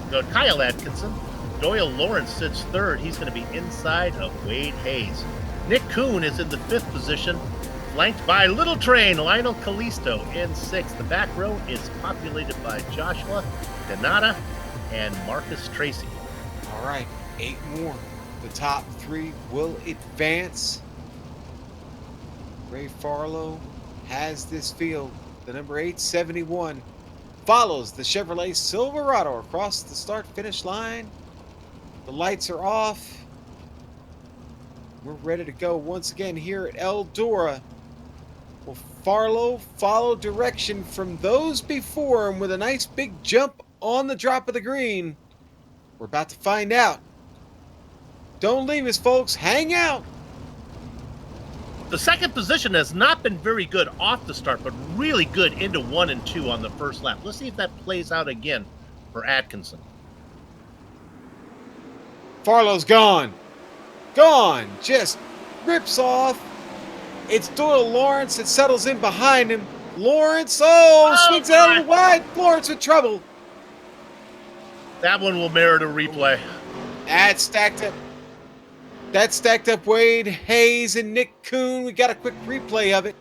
Doyle Lawrence sits third. He's going to be inside of Wade Hayes. Nick Kuhn is in the 5th position, flanked by Little Train, Lionel Kalisto in 6th. The back row is populated by Joshua Donata and Marcus Tracy. All right, 8 more. The top 3 will advance. Ray Farlow has this field. The number 871 follows the Chevrolet Silverado across the start-finish line. The lights are off. We're ready to go once again here at Eldora. Will Farlow follow direction from those before him with a nice big jump on the drop of the green? We're about to find out. Don't leave us, folks. Hang out. The second position has not been very good off the start, but really good into 1 and 2 on the first lap. Let's see if that plays out again for Atkinson. Farlow's gone. Gone. Just rips off. It's Doyle Lawrence that settles in behind him. Lawrence, swings out of the wide. Lawrence with trouble. That one will merit a replay. That stacked up Wade Hayes and Nick Kuhn. We got a quick replay of it.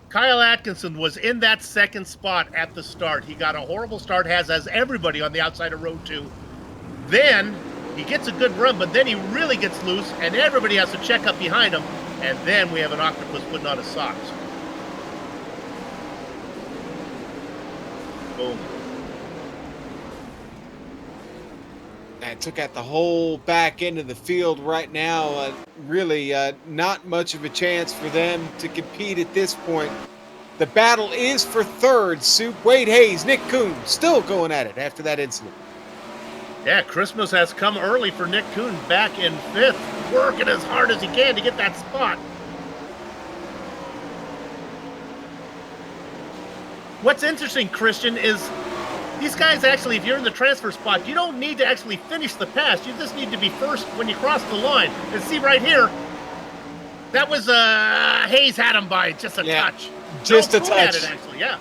Kyle Atkinson was in that second spot at the start. He got a horrible start, as everybody on the outside of row 2. Then he gets a good run, but then he really gets loose, and everybody has to check up behind him. And then we have an octopus putting on his socks. Boom. And took out the whole back end of the field right now. Really not much of a chance for them to compete at this point. The battle is for third. Soup, Wade Hayes, Nick Kuhn still going at it after that incident. Yeah, Christmas has come early for Nick Kuhn back in 5th, working as hard as he can to get that spot. What's interesting, Christian, is these guys actually, if you're in the transfer spot, you don't need to actually finish the pass. You just need to be first when you cross the line. And see right here, that was Hayes had him by just a touch. Just a touch. Had it, actually, yeah.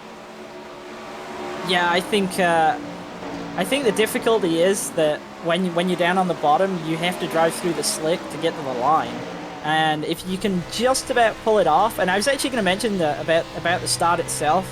Yeah, I think the difficulty is that when you're down on the bottom, you have to drive through the slick to get to the line. And if you can just about pull it off, and I was actually going to mention about the start itself.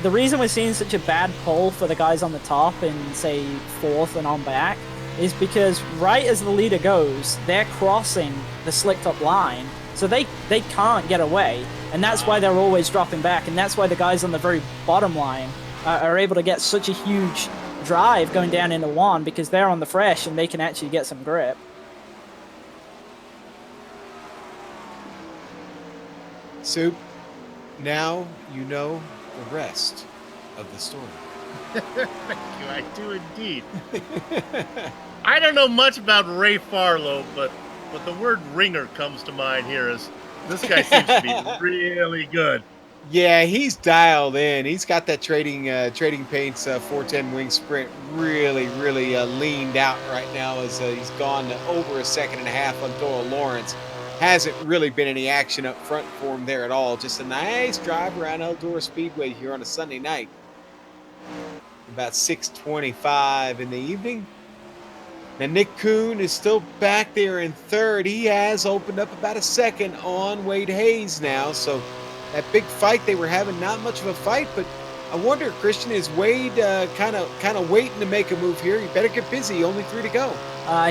The reason we're seeing such a bad pull for the guys on the top in, say, 4th and on back is because right as the leader goes, they're crossing the slick top line, so they can't get away, and that's why they're always dropping back, and that's why the guys on the very bottom line are able to get such a huge drive going down into 1, because they're on the fresh and they can actually get some grip. Soup, now you know the rest of the story. Thank you, I do indeed. I don't know much about Ray Farlow, but the word ringer comes to mind here. As this guy seems to be really good. Yeah, he's dialed in. He's got that Trading Paints 410 wing sprint really leaned out right now as he's gone to over a second and a half on Doyle Lawrence. Hasn't really been any action up front for him there at all. Just a nice drive around Eldora Speedway here on a Sunday night. About 6:25 in the evening. Now Nick Kuhn is still back there in 3rd. He has opened up about a second on Wade Hayes now. So that big fight they were having, not much of a fight, but I wonder, Christian, is Wade kind of waiting to make a move here? You better get busy. Only 3 to go.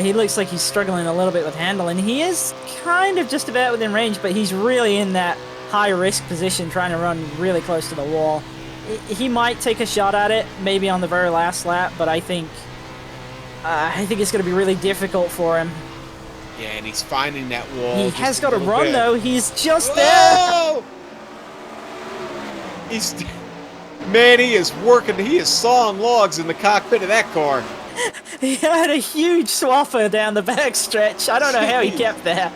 He looks like he's struggling a little bit with handling. He is kind of just about within range, but he's really in that high-risk position trying to run really close to the wall. He might take a shot at it, maybe on the very last lap, but I think it's going to be really difficult for him. Yeah, and he's finding that wall. He just has a got to little run, bit. though. He's just there. Whoa! He is working. He is sawing logs in the cockpit of that car. He had a huge swapper down the back stretch. I don't know how he kept that.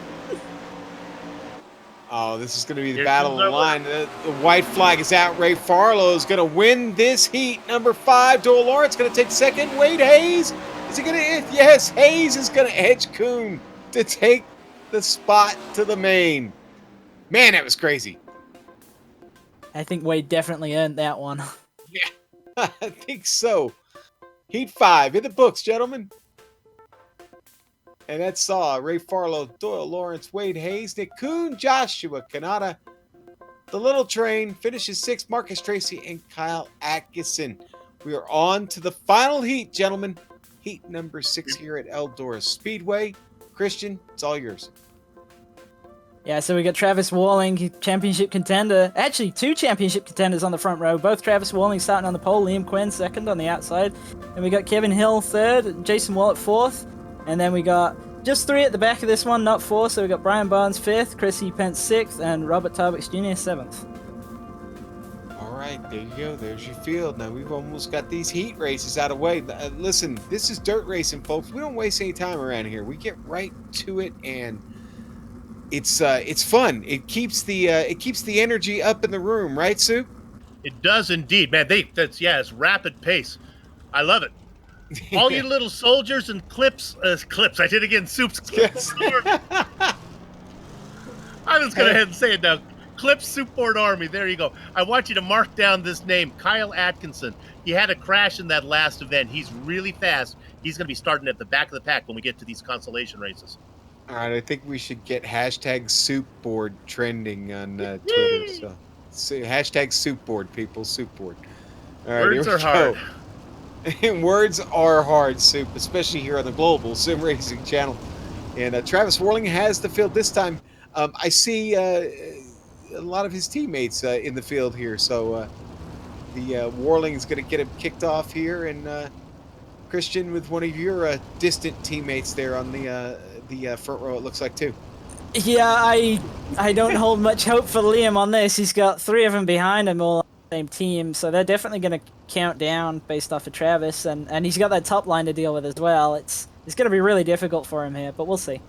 Oh, this is going to be the Here battle of comes the our line. The white flag is out. Ray Farlow is going to win this heat. Number 5, Doyle Lawrence going to take second. Wade Hayes, is he going to? Yes, Hayes is going to edge Kuhn to take the spot to the main. Man, that was crazy. I think Wade definitely earned that one. Yeah, I think so. Heat 5 in the books, gentlemen. And that saw Ray Farlow, Doyle Lawrence, Wade Hayes, Nick Kuhn, Joshua Kanata. The little train finishes 6th, Marcus Tracy and Kyle Atkinson. We are on to the final heat, gentlemen. Heat number 6 here at Eldora Speedway. Christian, it's all yours. Yeah, so we got Travis Walling, championship contender. Actually, 2 championship contenders on the front row. Both Travis Walling starting on the pole, Liam Quinn second on the outside. And we got Kevin Hill third, Jason Wallett fourth. And then we got just 3 at the back of this one, not 4. So we got Brian Barnes 5th, Chrissy Pence 6th, and Robert Tarbix Jr. 7th. All right, there you go. There's your field. Now we've almost got these heat races out of the way. Listen, this is dirt racing, folks. We don't waste any time around here. We get right to it, and it's fun. It keeps the energy up in the room, right, Sue? It does indeed, man. It's rapid pace. I love it. All you little soldiers and clips. I did it again. Soup's clips. I'm just going to ahead and say it now. Clips Soup Board Army. There you go. I want you to mark down this name, Kyle Atkinson. He had a crash in that last event. He's really fast. He's going to be starting at the back of the pack when we get to these consolation races. All right, I think we should get hashtag soup board trending on Twitter. So hashtag soup board, people, soup board. All right, Words here we are hard. go. Words are hard, Soup, especially here on the Global Sim Racing channel. And Travis Worling has the field this time. I see a lot of his teammates in the field here. So the Worling is going to get him kicked off here. And Christian, with one of your distant teammates there on the front row, it looks like, too. Yeah, I don't hold much hope for Liam on this. He's got 3 of them behind him all on the same team, so they're definitely going to count down based off of Travis, and he's got that top line to deal with as well. It's going to be really difficult for him here, but we'll see.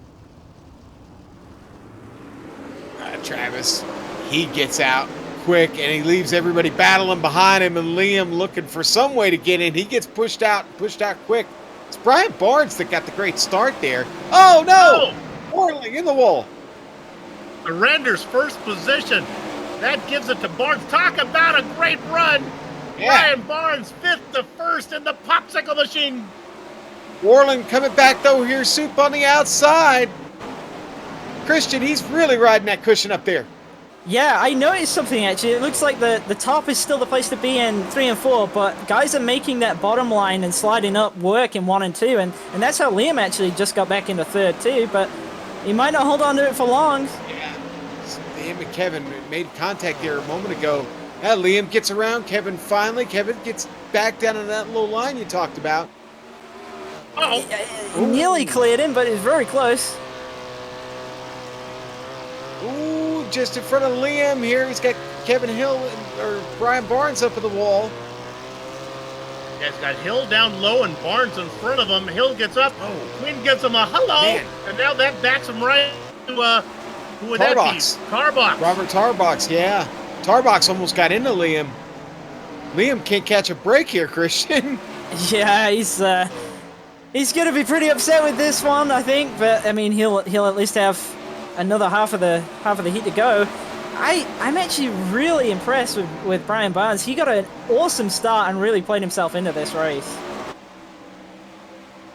Travis, he gets out quick, and he leaves everybody battling behind him, and Liam looking for some way to get in. He gets pushed out quick. It's Brian Barnes that got the great start there. Oh, no! Worling in the wall. Surrenders first position. That gives it to Barnes. Talk about a great run. Yeah. Brian Barnes 5th to 1st in the popsicle machine. Worling coming back, though, here, Soup on the outside. Christian, he's really riding that cushion up there. Yeah, I noticed something, actually. It looks like the top is still the place to be in 3 and 4, but guys are making that bottom line and sliding up work in 1 and 2, and that's how Liam actually just got back into 3rd, too, but he might not hold on to it for long. Yeah, him and Kevin made contact there a moment ago. Now Liam gets around Kevin finally. Kevin gets back down in that low line you talked about. He nearly cleared him, but it was very close. Ooh, just in front of Liam here. He's got Kevin Hill or Brian Barnes up at the wall. Yeah, he's got Hill down low and Barnes in front of him. Hill gets up. Quinn gives him a hello. Man. And now that backs him right to, who would that be? Tarbox. Robert Tarbox, yeah. Tarbox almost got into Liam. Liam can't catch a break here, Christian. Yeah, he's going to be pretty upset with this one, I think, but I mean, he'll at least have another half of the heat to go. I'm actually really impressed with Brian Barnes. He got an awesome start and really played himself into this race.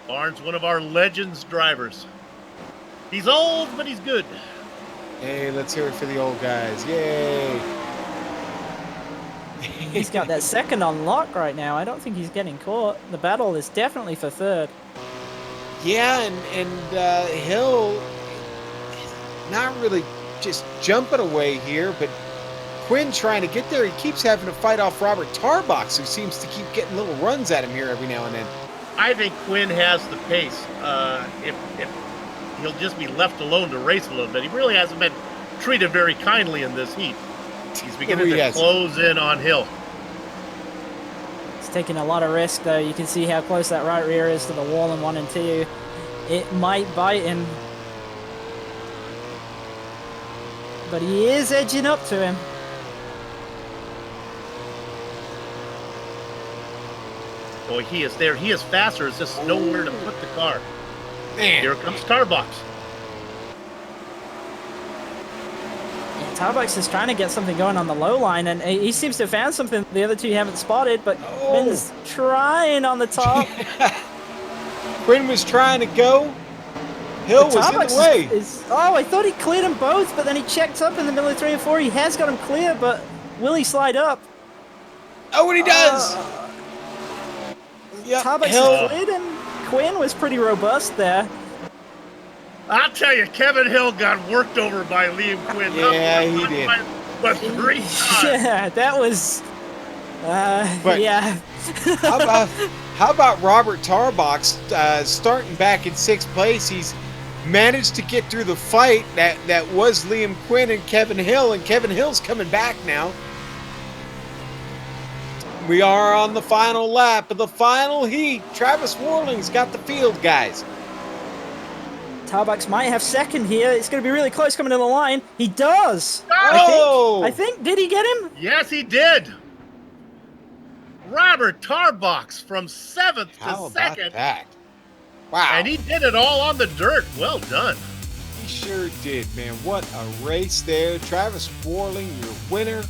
Barnes, one of our legends drivers. He's old, but he's good. Hey, let's hear it for the old guys. Yay. He's got that second on lock right now. I don't think he's getting caught. The battle is definitely for third. Yeah, and Hill not really just jumping away here, but Quinn trying to get there. He keeps having to fight off Robert Tarbox, who seems to keep getting little runs at him here every now and then. I think Quinn has the pace. If he'll just be left alone to race a little bit. He really hasn't been treated very kindly in this heat. He's beginning to close in on Hill. He's taking a lot of risk, though. You can see how close that right rear is to the wall in 1 and 2. It might bite him. But he is edging up to him. Boy, he is there. He is faster. It's just nowhere to put the car. Man. Here comes Tarbox. Yeah, Tarbox is trying to get something going on the low line, and he seems to have found something the other two haven't spotted, but Quinn's trying on the top. Quinn was trying to go. Hill was in the way. Oh, I thought he cleared them both, but then he checked up in the middle of 3 and 4. He has got him clear, but will he slide up? Oh, and he does! Yep, Tarbox cleared him. Quinn was pretty robust there. I'll tell you, Kevin Hill got worked over by Liam Quinn. Yeah, he did. But 3 times. Yeah, that was... yeah. how about Robert Tarbox starting back in 6th place? He's managed to get through the fight that was Liam Quinn and Kevin Hill, and Kevin Hill's coming back now. We are on the final lap of the final heat. Travis Warling's got the field, guys. Tarbox might have second here. It's going to be really close coming to the line. He does. Oh! I think. Did he get him? Yes, he did. Robert Tarbox from 7th to How 2nd. about that? Wow. And he did it all on the dirt. Well done. He sure did, man. What a race there. Travis Warling, your winner.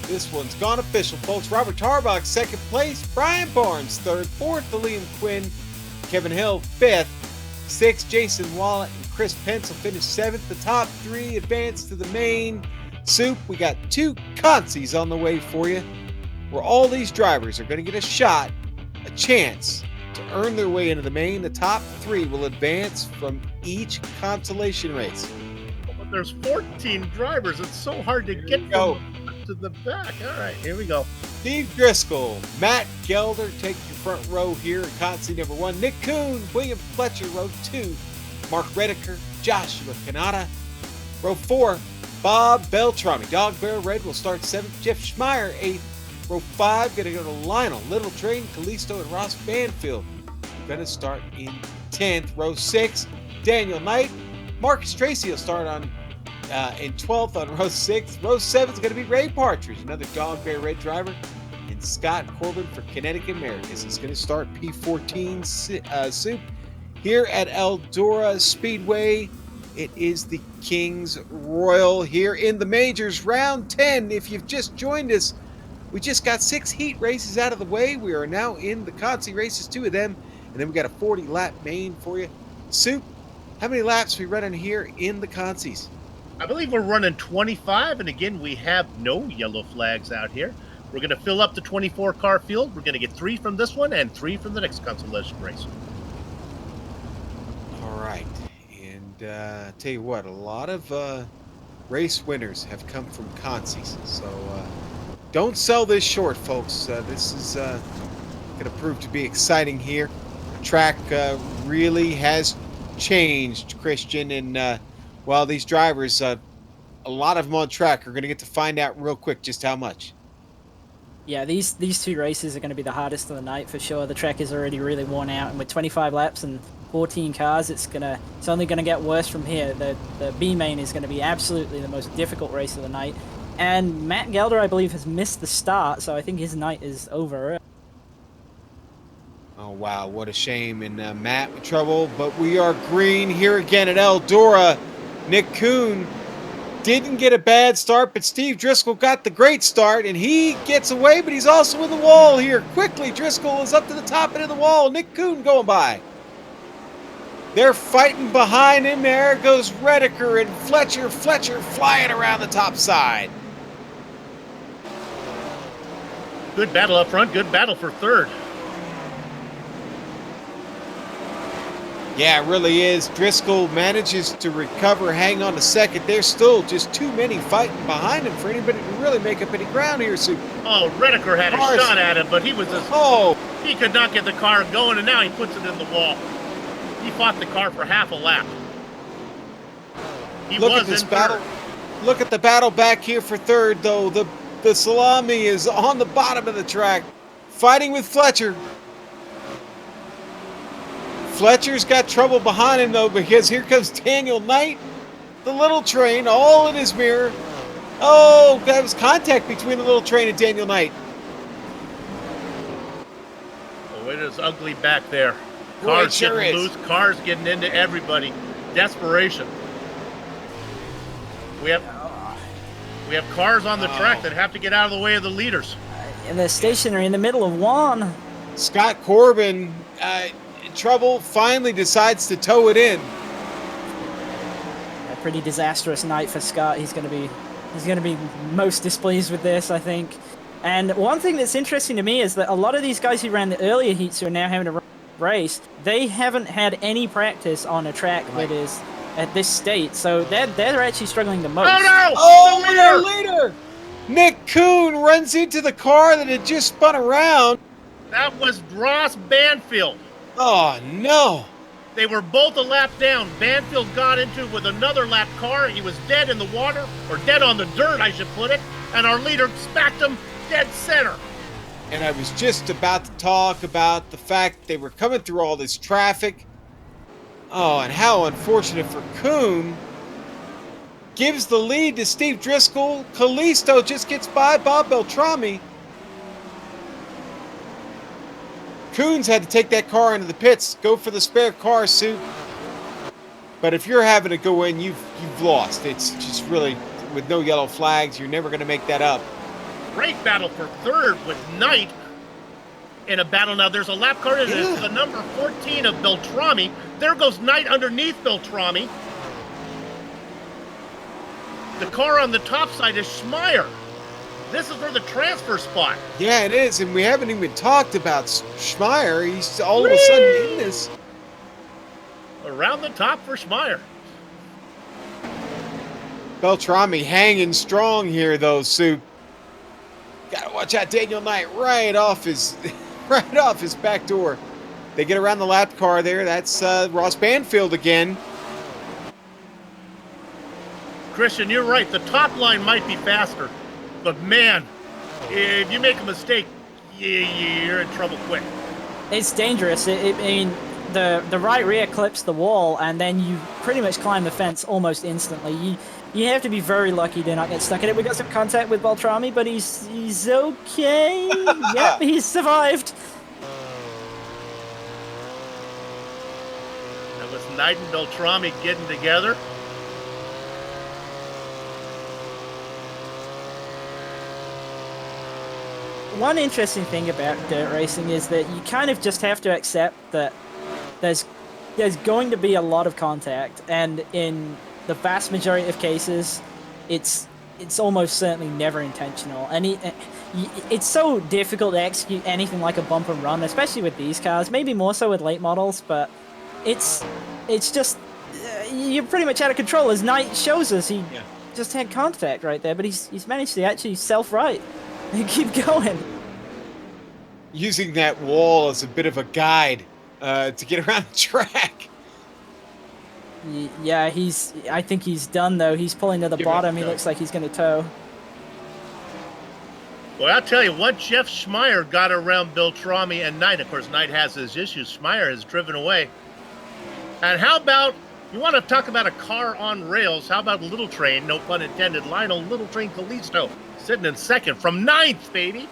This one's gone official, folks. Robert Tarbox, 2nd place. Brian Barnes, 3rd. 4th, Liam Quinn. Kevin Hill, 5th. 6th, Jason Wallet and Chris Pencil finished 7th. The top 3 advanced to the main soup. We got 2 consies on the way for you, where all these drivers are going to get a shot, a chance to earn their way into the main. The top 3 will advance from each consolation race. But there's 14 drivers. It's so hard to get from to the back. All right, here we go. Steve Driscoll, Matt Gelder take your front row here in consi number 1. Nick Kuhn, William Fletcher, row 2. Mark Rediker, Joshua Kanata. Row 4, Bob Beltrami. Dog Bear Red will start 7th. Jeff Schmeier, 8th. Row 5, going to go to Lionel, Little Train, Kalisto, and Ross Banfield. Going to start in 10th. Row 6, Daniel Knight. Marcus Tracy will start in 12th on row 6. Row 7 is going to be Ray Partridge, another Dog Bear Red driver. And Scott Corbin for Connecticut Americas. He's going to start P14 soup here at Eldora Speedway. It is the King's Royal here in the majors, round 10. If you've just joined us, we just got 6 heat races out of the way. We are now in the consi races, 2 of them, and then we got a 40-lap main for you. Soup, how many laps are we running here in the consis? I believe we're running 25, and again, we have no yellow flags out here. We're going to fill up the 24-car field. We're going to get 3 from this one and 3 from the next consolation race. All right, and tell you what, a lot of race winners have come from consis, so don't sell this short, folks. This is going to prove to be exciting here. The track really has changed, Christian, and while these drivers, a lot of them on track, are going to get to find out real quick just how much. Yeah, these 2 races are going to be the hardest of the night for sure. The track is already really worn out, and with 25 laps and 14 cars, it's only going to get worse from here. The B main is going to be absolutely the most difficult race of the night. And Matt Gelder, I believe, has missed the start, so I think his night is over. Oh, wow, what a shame. And Matt with trouble, but we are green here again at Eldora. Nick Kuhn didn't get a bad start, but Steve Driscoll got the great start, and he gets away, but he's also in the wall here. Quickly, Driscoll is up to the top end of the wall. Nick Kuhn going by. They're fighting behind him. There goes Rediker and Fletcher. Fletcher flying around the top side. Good battle up front. Good battle for third. Yeah, it really is. Driscoll manages to recover, hang on to second. There's still just too many fighting behind him for anybody to really make up any ground here. So, Oh, Redeker had a shot at him, but he was just, he could not get the car going, and now he puts it in the wall. He fought the car for half a lap. He look was at this in battle. third. Look at the battle back here for third, though. The Salami is on the bottom of the track, fighting with Fletcher. Fletcher's got trouble behind him, though, because here comes Daniel Knight, the little train, all in his mirror. Oh, that was contact between the little train and Daniel Knight. Oh, it is ugly back there. Boy, Cars it sure getting is. loose, cars getting into everybody. Desperation. We have cars on the track that have to get out of the way of the leaders. And the stationary in the middle of one. Scott Corbin, in trouble, finally decides to tow it in. A pretty disastrous night for Scott. He's going to be most displeased with this, I think. And one thing that's interesting to me is that a lot of these guys who ran the earlier heats who are now having to race, they haven't had any practice on a track that is at this state, so they're actually struggling the most. Oh no! Oh, The our leader! leader! Nick Kuhn runs into the car that had just spun around. That was Ross Banfield. Oh, no. They were both a lap down. Banfield got into it with another lap car. He was dead in the water, or dead on the dirt, I should put it, and our leader smacked him dead center. And I was just about to talk about the fact they were coming through all this traffic. Oh, and how unfortunate for Kuhn. Gives the lead to Steve Driscoll. Callisto just gets by Bob Beltrami. Kuhn's had to take that car into the pits. Go for the spare car, Sue. But if you're having to go in, you've lost. It's just really, with no yellow flags, you're never going to make that up. Great battle for third with Knight in a battle. Now there's a lap car. It's the number 14 of Beltrami. There goes Knight underneath Beltrami. The car on the top side is Schmeier. This is for the transfer spot. Yeah, it is, and we haven't even talked about Schmeier. He's all of a sudden in this. Around the top for Schmeier. Beltrami hanging strong here, though, Sue. Gotta watch out, Daniel Knight right off his back door. They get around the lap car there. That's Ross Banfield again. Christian, you're right. The top line might be faster, but man, if you make a mistake, you're in trouble quick. It's dangerous. I mean, the right rear clips the wall, and then you pretty much climb the fence almost instantly. You have to be very lucky to not get stuck in it. We got some contact with Beltrami, but he's okay. Yep, he's survived. That was Knight and Beltrami getting together. One interesting thing about dirt racing is that you kind of just have to accept that there's going to be a lot of contact, and in the vast majority of cases, it's almost certainly never intentional. And it's so difficult to execute anything like a bump and run, especially with these cars. Maybe more so with late models, but it's just you're pretty much out of control. As Knight shows us, he just had contact right there, but he's managed to actually self-right and keep going. Using that wall as a bit of a guide to get around the track. Yeah, I think he's done, though. He's pulling to the bottom. He looks like he's going to tow. Well, I'll tell you, once Jeff Schmeier got around Beltrami and Knight, of course, Knight has his issues. Schmeier has driven away. And how about, you want to talk about a car on rails, how about Little Train, no pun intended, Lionel Little Train Callisto, sitting in second from ninth, baby.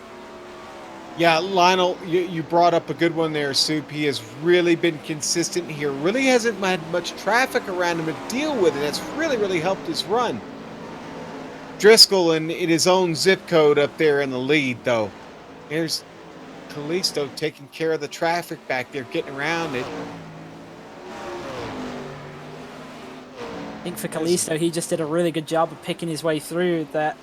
Yeah, Lionel, you brought up a good one there, Soup. He has really been consistent here. Really hasn't had much traffic around him to deal with, and that's really, really helped his run. Driscoll in his own zip code up there in the lead, though. Here's Callisto taking care of the traffic back there, getting around it. I think for Callisto, he just did a really good job of picking his way through that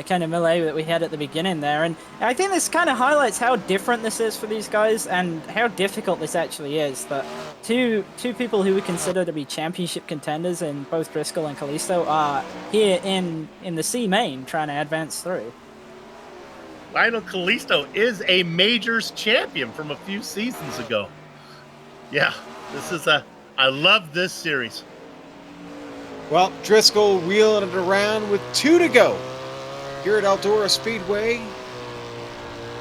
kind of melee that we had at the beginning there. And I think this kind of highlights how different this is for these guys and how difficult this actually is. That two people who we consider to be championship contenders in both Driscoll and Callisto are here in the C main trying to advance through. Lionel Callisto is a Majors champion from a few seasons ago. Yeah, I love this series. Well, Driscoll wheeling it around with 2 to go here at Eldora Speedway.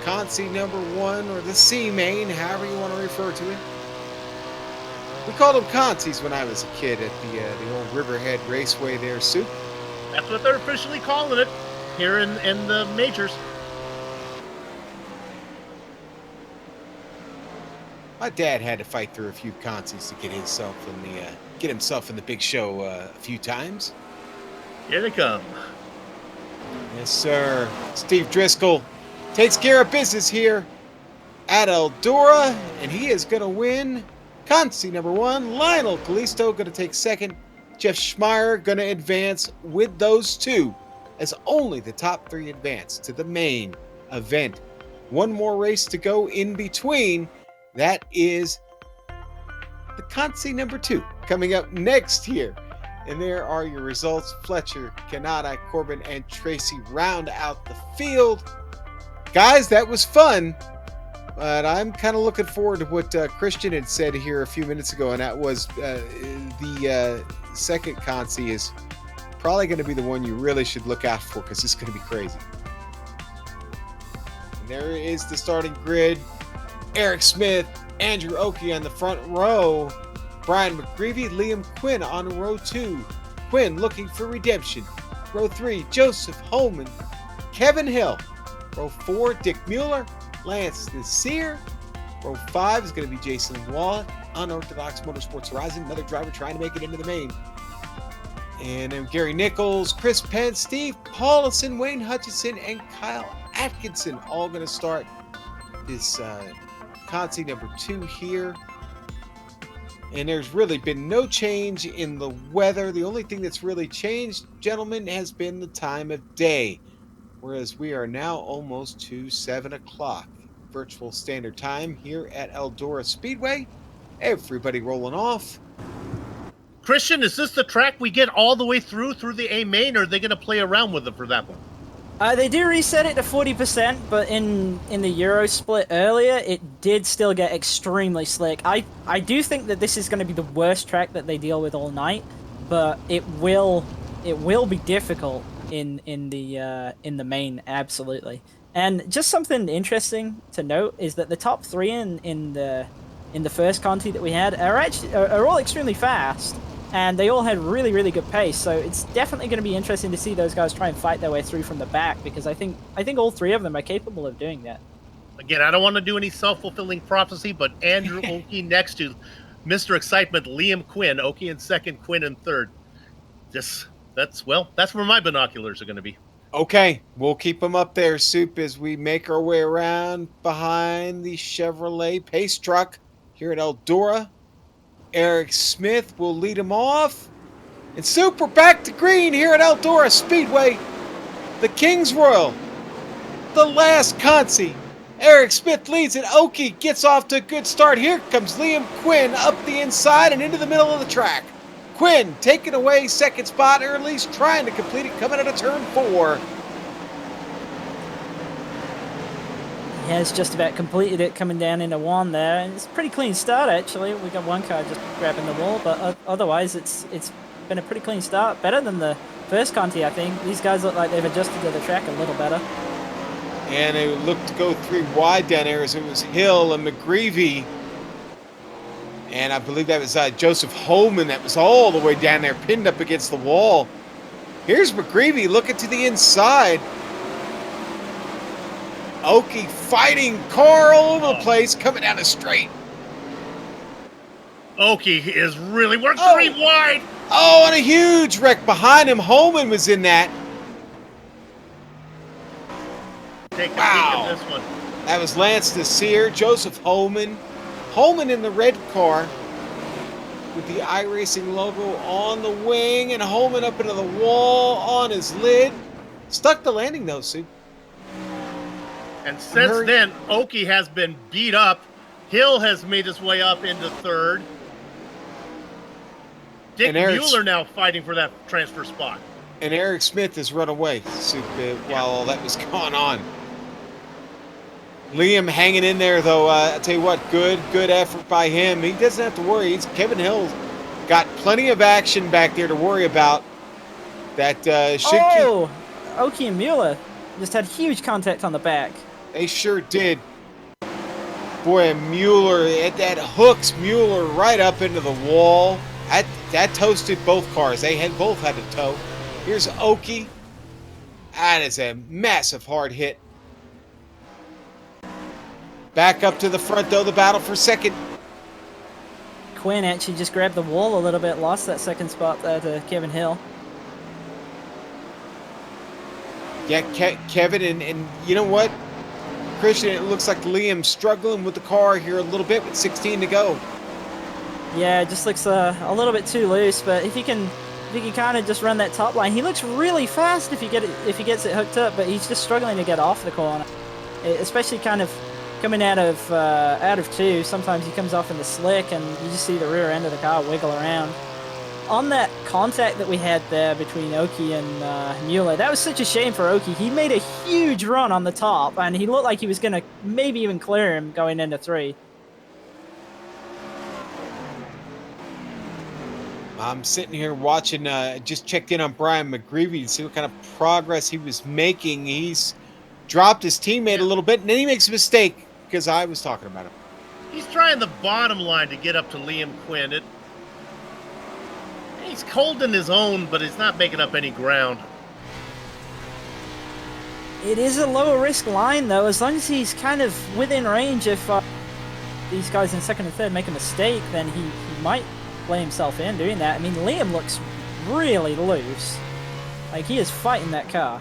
Consi number 1, or the C main, however you want to refer to it. We called them Consis when I was a kid at the old Riverhead Raceway there, Soup. That's what they're officially calling it here in the Majors. My dad had to fight through a few Consis to get himself in the big show a few times. Here they come. Yes, sir. Steve Driscoll takes care of business here at Eldora, and he is going to win Consi number 1. Lionel Callisto going to take second. Jeff Schmeier going to advance with those 2, as only the top 3 advance to the main event. One more race to go in between. That is the Consi number 2 coming up next here. And there are your results. Fletcher, Kanata, Corbin, and Tracy round out the field. Guys, that was fun. But I'm kind of looking forward to what Christian had said here a few minutes ago, and that was the second Consi is probably going to be the one you really should look out for, because it's going to be crazy. And there is the starting grid. Eric Smith, Andrew Oakey on the front row. Brian McGreevy, Liam Quinn on row 2. Quinn looking for redemption. Row 3, Joseph Holman, Kevin Hill. Row 4, Dick Mueller, Lance Nasir. Row 5 is going to be Jason Wallet, Unorthodox Motorsports Horizon, another driver trying to make it into the main. And then Gary Nichols, Chris Penn, Steve Paulison, Wayne Hutchinson, and Kyle Atkinson all going to start this Consi number 2 here. And there's really been no change in the weather. The only thing that's really changed, gentlemen, has been the time of day. Whereas we are now almost to 7 o'clock virtual standard time here at Eldora Speedway. Everybody rolling off. Christian, is this the track we get all the way through the A main, or are they going to play around with it for that one? They do reset it to 40%, but in the Euro split earlier, it did still get extremely slick. I do think that this is going to be the worst track that they deal with all night, but it will be difficult in the main, absolutely. And just something interesting to note is that the top 3 in the first Conti that we had are all extremely fast. And they all had really, really good pace, so it's definitely going to be interesting to see those guys try and fight their way through from the back, because I think all 3 of them are capable of doing that. Again, I don't want to do any self-fulfilling prophecy, but Andrew Oakey next to Mr. Excitement, Liam Quinn, Oakey in second, Quinn in third. That's where my binoculars are going to be. Okay, we'll keep them up there, Soup, as we make our way around behind the Chevrolet Pace truck here at Eldora. Eric Smith will lead him off. And Soup, we're back to green here at Eldora Speedway. The King's Royal. The last Consi. Eric Smith leads it. Oakey gets off to a good start. Here comes Liam Quinn up the inside and into the middle of the track. Quinn taking away second spot, or at least trying to complete it, coming out of turn 4. He has just about completed it, coming down into 1 there, and it's a pretty clean start actually. We got one car just grabbing the wall, but otherwise it's been a pretty clean start. Better than the first Conti, I think. These guys look like they've adjusted to the track a little better. And they looked to go 3 wide down there, as it was Hill and McGreevy. And I believe that was Joseph Holman that was all the way down there, pinned up against the wall. Here's McGreevy looking to the inside. Oakey fighting car all over the place, coming down the straight. Oakey is really working 3 wide. Oh, and a huge wreck behind him. Holman was in that. Take a peek Wow. at this one. That was Lance Nasir, Joseph Holman. Holman in the red car with the iRacing logo on the wing, and Holman up into the wall on his lid. Stuck the landing though, Sue. And since Hurry. then, Oki has been beat up. Hill has made his way up into third. Dick And Eric's- Mueller now fighting for that transfer spot. And Eric Smith has run away, Sue, while all that was going on. Liam hanging in there, though. I tell you what, good effort by him. He doesn't have to worry. Kevin Hill got plenty of action back there to worry about. That should keep. Oki and Mueller just had huge contact on the back. They sure did. Boy, and Mueller, that hooks Mueller right up into the wall. That toasted both cars. They both had to tow. Here's Oki. That is a massive hard hit. Back up to the front, though, the battle for second. Quinn actually just grabbed the wall a little bit, lost that second spot there to Kevin Hill. Yeah, Kevin, and you know what, Christian, it looks like Liam's struggling with the car here a little bit with 16 to go. Yeah, it just looks a little bit too loose, but if he can kind of just run that top line, he looks really fast if he gets it hooked up, but he's just struggling to get off the corner, especially kind of coming out of two. Sometimes he comes off in the slick, and you just see the rear end of the car wiggle around. On that contact that we had there between Oki and Mueller, that was such a shame for Oki. He made a huge run on the top, and he looked like he was going to maybe even clear him going into three. I'm sitting here watching, just checked in on Brian McGreevy to see what kind of progress he was making. He's dropped his teammate a little bit, and then he makes a mistake because I was talking about him. He's trying the bottom line to get up to Liam Quinn. He's holding his own, but he's not making up any ground. It is a lower risk line, though, as long as he's kind of within range. If these guys in second and third make a mistake, then he might play himself in doing that. I mean, Liam looks really loose. Like, he is fighting that car.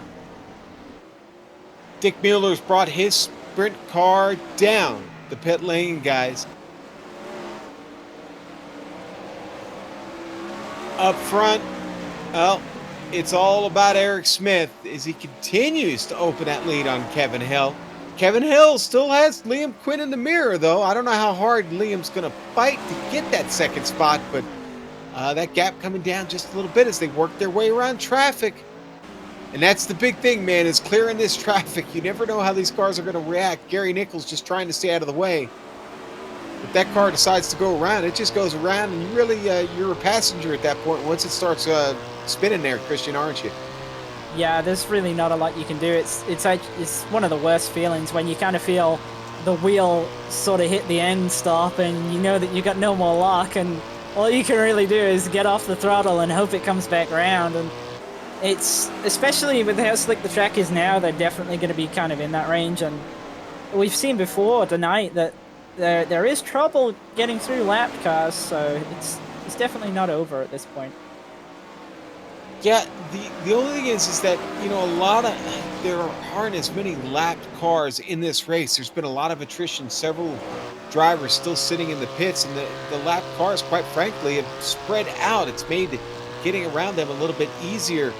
Dick Mueller's brought his sprint car down the pit lane, guys. Up front, well, it's all about Eric Smith as he continues to open that lead on Kevin Hill. Kevin Hill still has Liam Quinn in the mirror, though. I don't know how hard Liam's going to fight to get that second spot, but that gap coming down just a little bit as they work their way around traffic. And that's the big thing, man, is clearing this traffic. You never know how these cars are going to react. Gary Nichols just trying to stay out of the way. If that car decides to go around, it just goes around, and you really, you're a passenger at that point once it starts spinning there, Christian, aren't you? Yeah, there's really not a lot you can do. It's one of the worst feelings when you kind of feel the wheel sort of hit the end stop, and you know that you got no more luck, and all you can really do is get off the throttle and hope it comes back around. And it's, especially with how slick the track is now, they're definitely going to be kind of in that range. And we've seen before tonight that there is trouble getting through lapped cars, so it's definitely not over at this point. Yeah, the only thing is that, you know, there aren't as many lapped cars in this race. There's been a lot of attrition, several drivers still sitting in the pits, and the lapped cars, quite frankly, have spread out. It's made getting around them a little bit easier.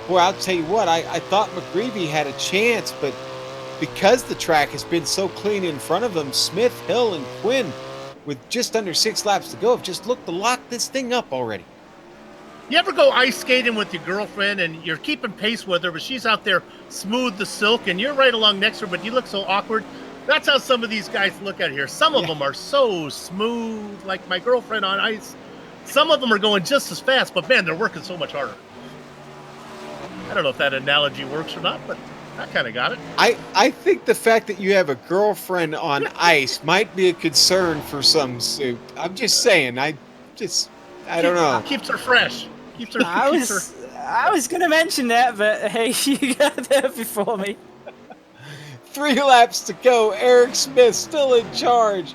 Boy, I'll tell you what, I thought McGreevy had a chance, but because the track has been so clean in front of them, Smith, Hill, and Quinn, with just under 6 laps to go, have just looked to lock this thing up already. You ever go ice skating with your girlfriend and you're keeping pace with her, but she's out there smooth the silk and you're right along next to her, but you look so awkward? That's how some of these guys look out here. Some of them are so smooth, like my girlfriend on ice. Some of them are going just as fast, but man, they're working so much harder. I don't know if that analogy works or not, but I kind of got it. I think the fact that you have a girlfriend on ice might be a concern for some, Soup. I'm just saying. I don't know. Keeps her fresh. I was going to mention that, but hey, you got there before me. 3 laps to go. Eric Smith still in charge.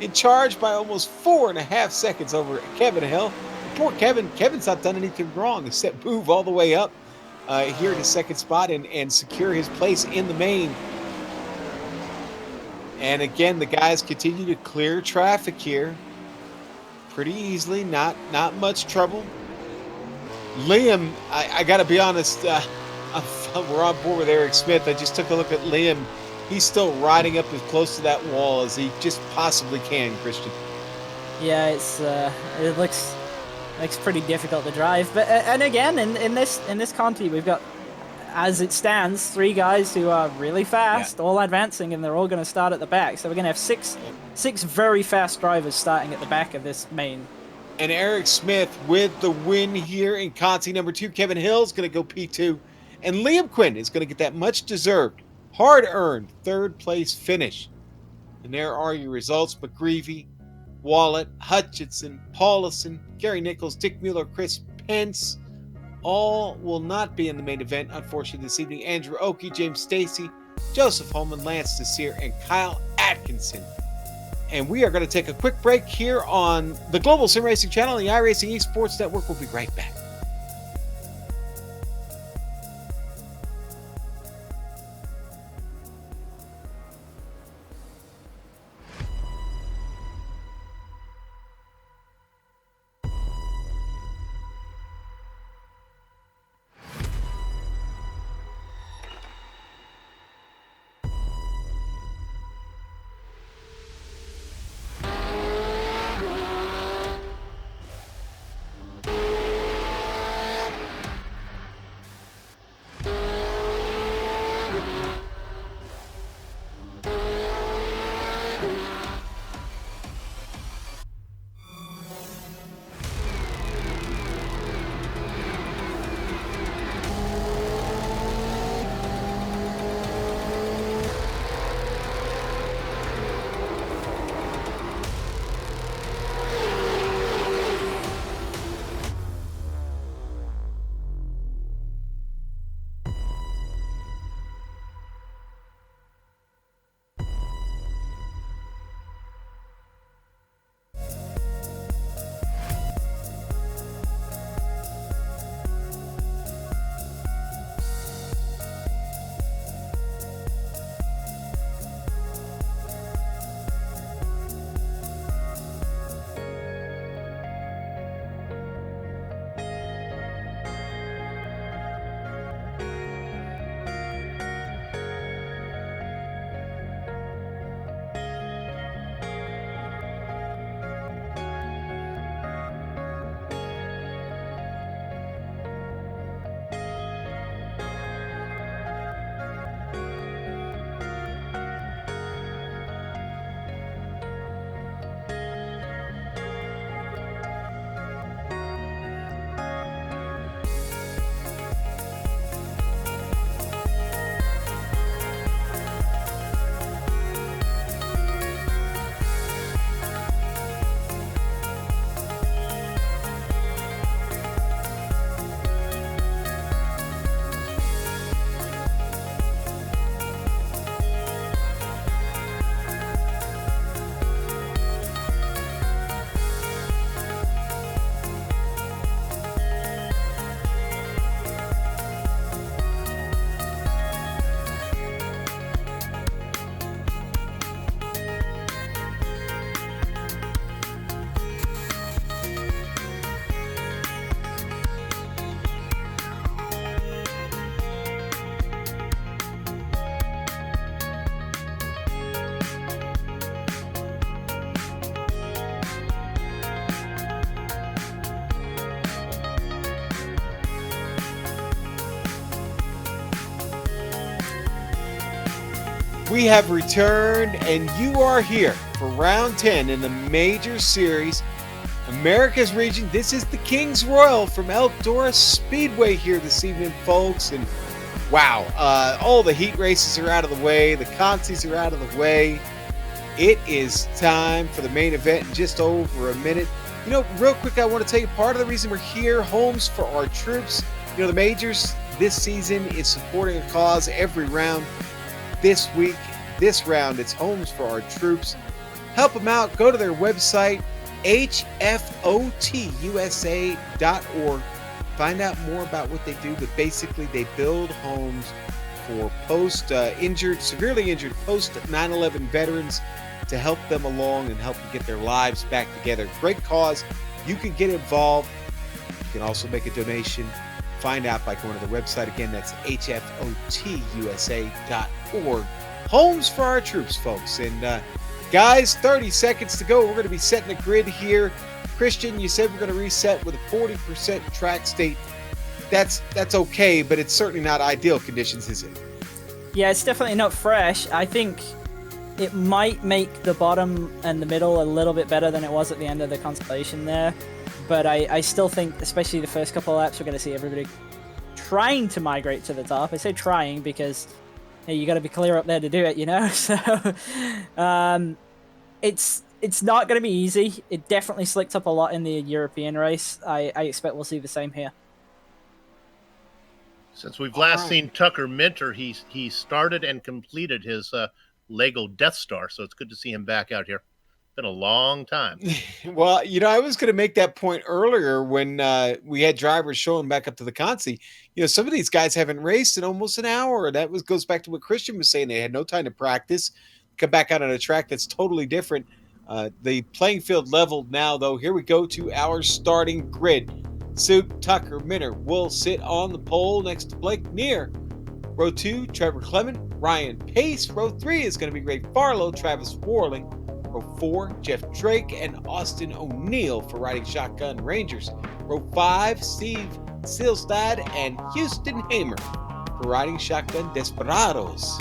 In charge by almost 4.5 seconds over Kevin Hill. Poor Kevin. Kevin's not done anything wrong except move all the way up here to second spot and secure his place in the main. And again, the guys continue to clear traffic here pretty easily. Not much trouble. Liam, I got to be honest, We're on board with Eric Smith. I just took a look at Liam. He's still riding up as close to that wall as he just possibly can, Christian. Yeah, it looks pretty difficult to drive. But and again, in this Conti, we've got, as it stands, 3 guys who are really fast, all advancing, and they're all going to start at the back. So we're going to have six very fast drivers starting at the back of this main. And Eric Smith with the win here in Conti number 2. Kevin Hill's going to go P2. And Liam Quinn is going to get that much-deserved, hard-earned third-place finish. And there are your results. McGreevy, Wallet, Hutchinson, Paulison, Gary Nichols, Dick Mueller, Chris Pence. All will not be in the main event, unfortunately, this evening. Andrew Oakey, James Stacy, Joseph Holman, Lance Desir, and Kyle Atkinson. And we are going to take a quick break here on the Global Sim Racing Channel and the iRacing Esports Network. We'll be right back. We have returned, and you are here for round 10 in the major series, America's region. This is the Kings Royal from Eldora Speedway here this evening, folks. And wow, all the heat races are out of the way. The Contis are out of the way. It is time for the main event in just over a minute. You know, real quick, I want to tell you part of the reason we're here, Homes for Our Troops. You know, the majors this season is supporting a cause every round. This week, this round, it's Homes for Our Troops. Help them out. Go to their website, hfotusa.org. Find out more about what they do, but basically they build homes for severely injured post 9/11 veterans to help them along and help them get their lives back together. Great cause. You can get involved. You can also make a donation find out by going to the website. Again, that's hfotusa.org. Homes for our troops, folks. And guys, 30 seconds to go. We're going to be setting the grid here. Christian, you said we're going to reset with a 40% track state. That's okay, but it's certainly not ideal conditions, is it? Yeah, it's definitely not fresh. I think it might make the bottom and the middle a little bit better than it was at the end of the Consolation there. But I still think, especially the first couple of laps, we're going to see everybody trying to migrate to the top. I say trying because hey, you got to be clear up there to do it, you know? So it's not going to be easy. It definitely slicked up a lot in the European race. I expect we'll see the same here. Since we've last seen Tucker Minter, he started and completed his Lego Death Star, so it's good to see him back out here. Been a long time. Well, you know, I was going to make that point earlier when we had drivers showing back up to the Consi. You know, some of these guys haven't raced in almost an hour. That goes back to what Christian was saying. They had no time to practice, come back out on a track that's totally different. The playing field leveled now, though. Here we go to our starting grid. Soup, Tucker, Minter will sit on the pole next to Blake Neer. Row 2, Trevor Clement, Ryan Pace. Row 3 is going to be Ray Farlow, Travis Warling. Row 4, Jeff Drake and Austin O'Neill for riding Shotgun Rangers. Row 5, Steve Seelstad and Houston Hamer for riding Shotgun Desperados.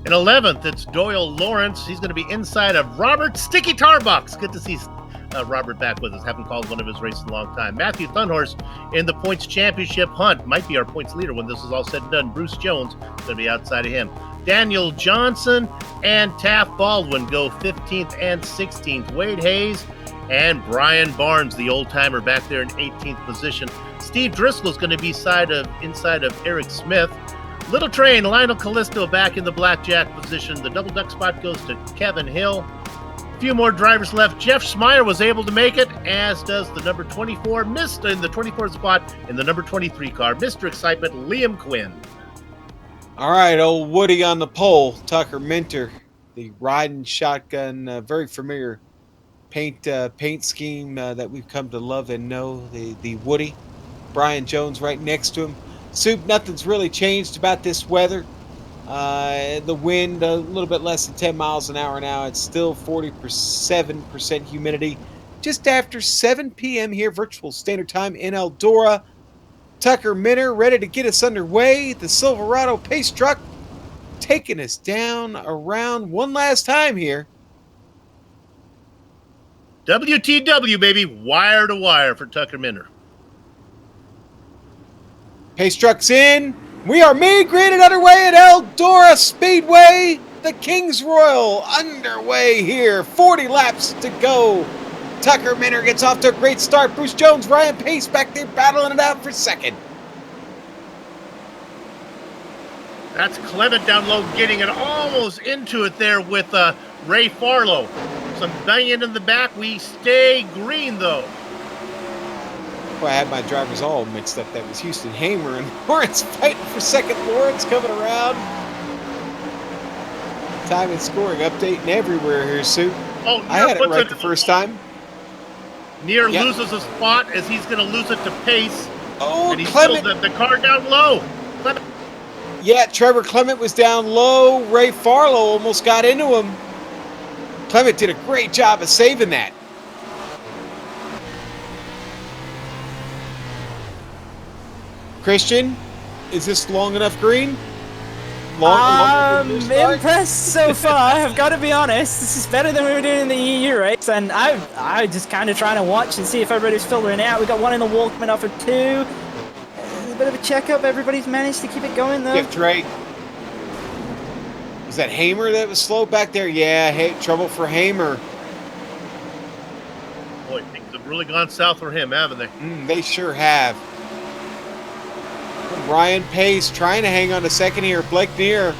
In 11th, it's Doyle Lawrence. He's going to be inside of Robert Sticky Tarbucks. Good to see Robert back with us. Haven't called one of his races in a long time. Matthew Thunhorse in the points championship hunt. Might be our points leader when this is all said and done. Bruce Jones going to be outside of him. Daniel Johnson and Taft Baldwin go 15th and 16th. Wade Hayes and Brian Barnes, the old-timer, back there in 18th position. Steve Driscoll is going to be inside of Eric Smith. Little Train, Lionel Callisto back in the blackjack position. The double duck spot goes to Kevin Hill. A few more drivers left. Jeff Schmeier was able to make it, as does the number 24, missed in the 24th spot in the number 23 car. Mr. Excitement, Liam Quinn. All right, old Woody on the pole. Tucker Minter, the riding shotgun, very familiar paint scheme that we've come to love and know. The Woody. Brian Jones right next to him. Soup, nothing's really changed about this weather. The wind, a little bit less than 10 miles an hour now. It's still 47% humidity. Just after 7 p.m. here, virtual standard time in Eldora. Tucker Minter ready to get us underway. The Silverado pace truck taking us down around one last time here. WTW, baby. Wire to wire for Tucker Minter. Pace truck's in. We are migrated underway at Eldora Speedway. The Kings Royal underway here. 40 laps to go. Tucker Minter gets off to a great start. Bruce Jones, Ryan Pace back there battling it out for second. That's Clement down low, getting it almost into it there with Ray Farlow. Some banging in the back. We stay green, though. Well, I had my drivers all mixed up. That was Houston Hamer and Lawrence fighting for second. Lawrence coming around. Time and scoring update and everywhere here, Sue. Oh, I had it right the first time. Near loses a spot as he's going to lose it to Pace. Oh, and he's Clement. still the car down low. Clement. Yeah, Trevor Clement was down low. Ray Farlow almost got into him. Clement did a great job of saving that. Christian, is this long enough green? Impressed so far, I've got to be honest. This is better than we were doing in the EU race, and I just kind of trying to watch and see if everybody's filtering out. We got one in the wall coming off of 2. A bit of a checkup. Everybody's managed to keep it going though. Gift Drake. Was that Hamer that was slow back there? Yeah, hey, trouble for Hamer. Boy, things have really gone south for him, haven't they? They sure have. Ryan Pace trying to hang on a second here. Blake Neer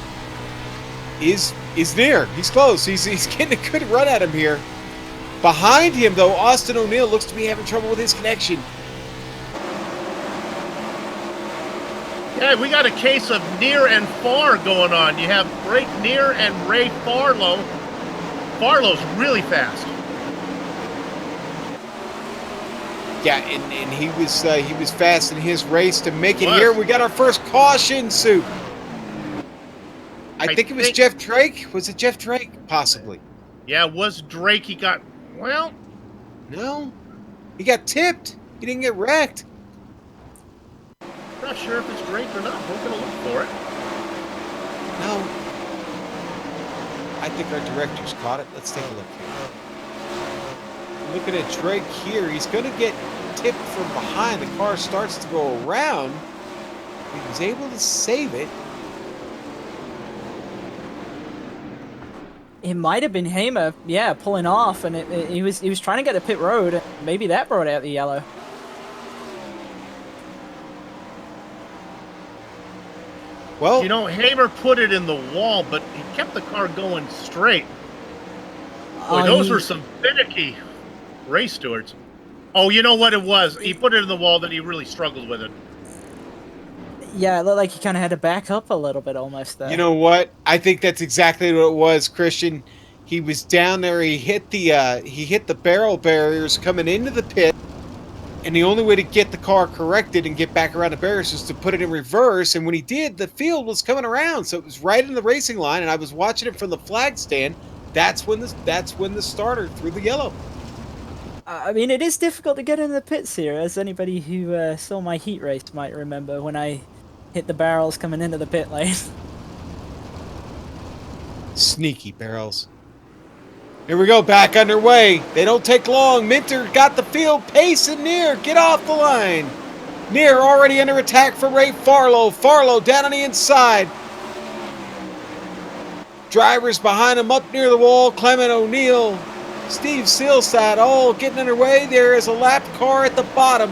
is near. He's close. He's getting a good run at him here. Behind him, though, Austin O'Neill looks to be having trouble with his connection. Yeah, we got a case of near and far going on. You have Blake Neer and Ray Farlow. Farlow's really fast. Yeah, and he was fast in his race to make it Was. here. We got our first caution, Soup. I think it was Jeff Drake. Was it Jeff Drake? Possibly. Yeah, it was Drake. He got, well, No, he got tipped. He didn't get wrecked. not sure if it's Drake or not. We're going to look for it. No, I think our directors caught it. Let's take a look here. Looking at Drake here, he's going to get tipped from behind. The car starts to go around. He was able to save it. It might have been Hamer, yeah, pulling off, and he was trying to get to pit road. And maybe that brought out the yellow. Well, You know, Hamer put it in the wall, but he kept the car going straight. Boy, those were some finicky race stewards. Oh, you know what it was? He put it in the wall, then he really struggled with it. Yeah, it looked like he kind of had to back up a little bit almost there. you know what? I think that's exactly what it was, Christian. He was down there. He hit the barrel barriers coming into the pit, and the only way to get the car corrected and get back around the barriers is to put it in reverse. And when he did, the field was coming around, so it was right in the racing line. And I was watching it from the flag stand. That's when the starter threw the yellow. I mean, it is difficult to get in the pits here, as anybody who saw my heat race might remember when I hit the barrels coming into the pit lane. Sneaky barrels. Here we go, back underway. They don't take long. Minter got the field. Pace and Near get off the line. Near already under attack from Ray Farlow. Farlow down on the inside. Drivers behind him up near the wall. Clement O'Neill, Steve Sealside all getting underway. There is a lapped car at the bottom.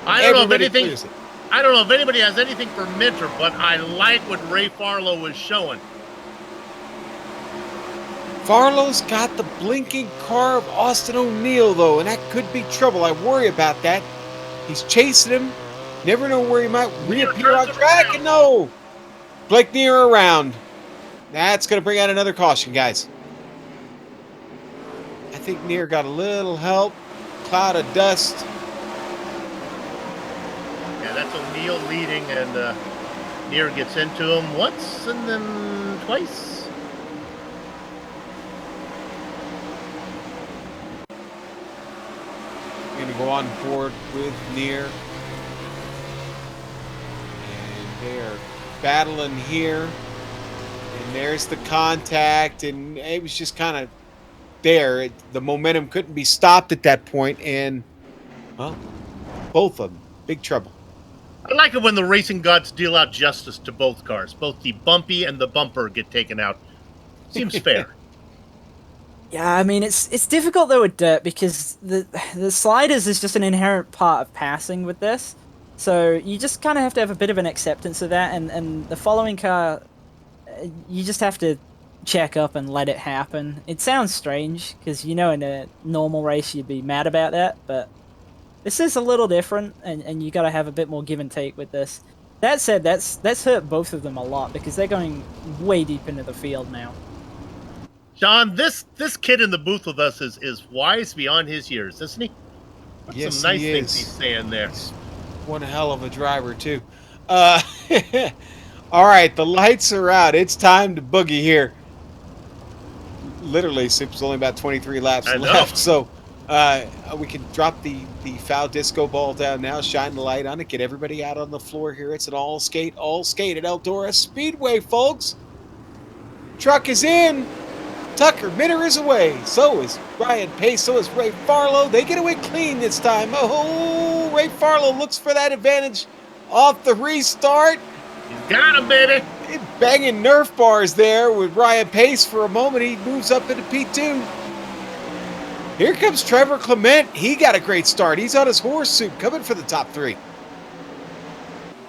I don't know Everybody if anything. clears it. I don't know if anybody has anything for Minter, but I like what Ray Farlow was showing. Farlow's got the blinking car of Austin O'Neill, though, and that could be trouble. I worry about that. He's chasing him. Never know where he might reappear on track. And no! Blake Near around. That's going to bring out another caution, guys. I think Near got a little help. Cloud of dust. Yeah, that's O'Neill leading, and Near gets into him once and then twice. Going to go on board with Near. And they're battling here. And there's the contact. And it was just kind of there. The momentum couldn't be stopped at that point. And, well, both of them. Big trouble. I like it when the racing gods deal out justice to both cars. Both the bumpy and the bumper get taken out. Seems fair. Yeah, I mean, it's difficult though with dirt because the sliders is just an inherent part of passing with this. So you just kind of have to have a bit of an acceptance of that, and the following car, you just have to check up and let it happen. It sounds strange because in a normal race you'd be mad about that, but this is a little different, and you got to have a bit more give and take with this. That said, that's hurt both of them a lot because they're going way deep into the field now. John, this kid in the booth with us is wise beyond his years, isn't he? What's Yes, some nice he things is. he's saying there. He's one hell of a driver, too. All right, the lights are out. It's time to boogie here. Literally, it's only about 23 laps I know. left, so we can drop the foul disco ball down now, shine the light on it, get everybody out on the floor here. It's an all skate at Eldora Speedway, folks. Truck is in. Tucker Minter is away. So is Ryan Pace. So is Ray Farlow. They get away clean this time. Oh, Ray Farlow looks for that advantage off the restart. He's got him, baby. Banging Nerf bars there with Ryan Pace for a moment. He moves up into P2. Here comes Trevor Clement. He got a great start. He's on his horse suit coming for the top three.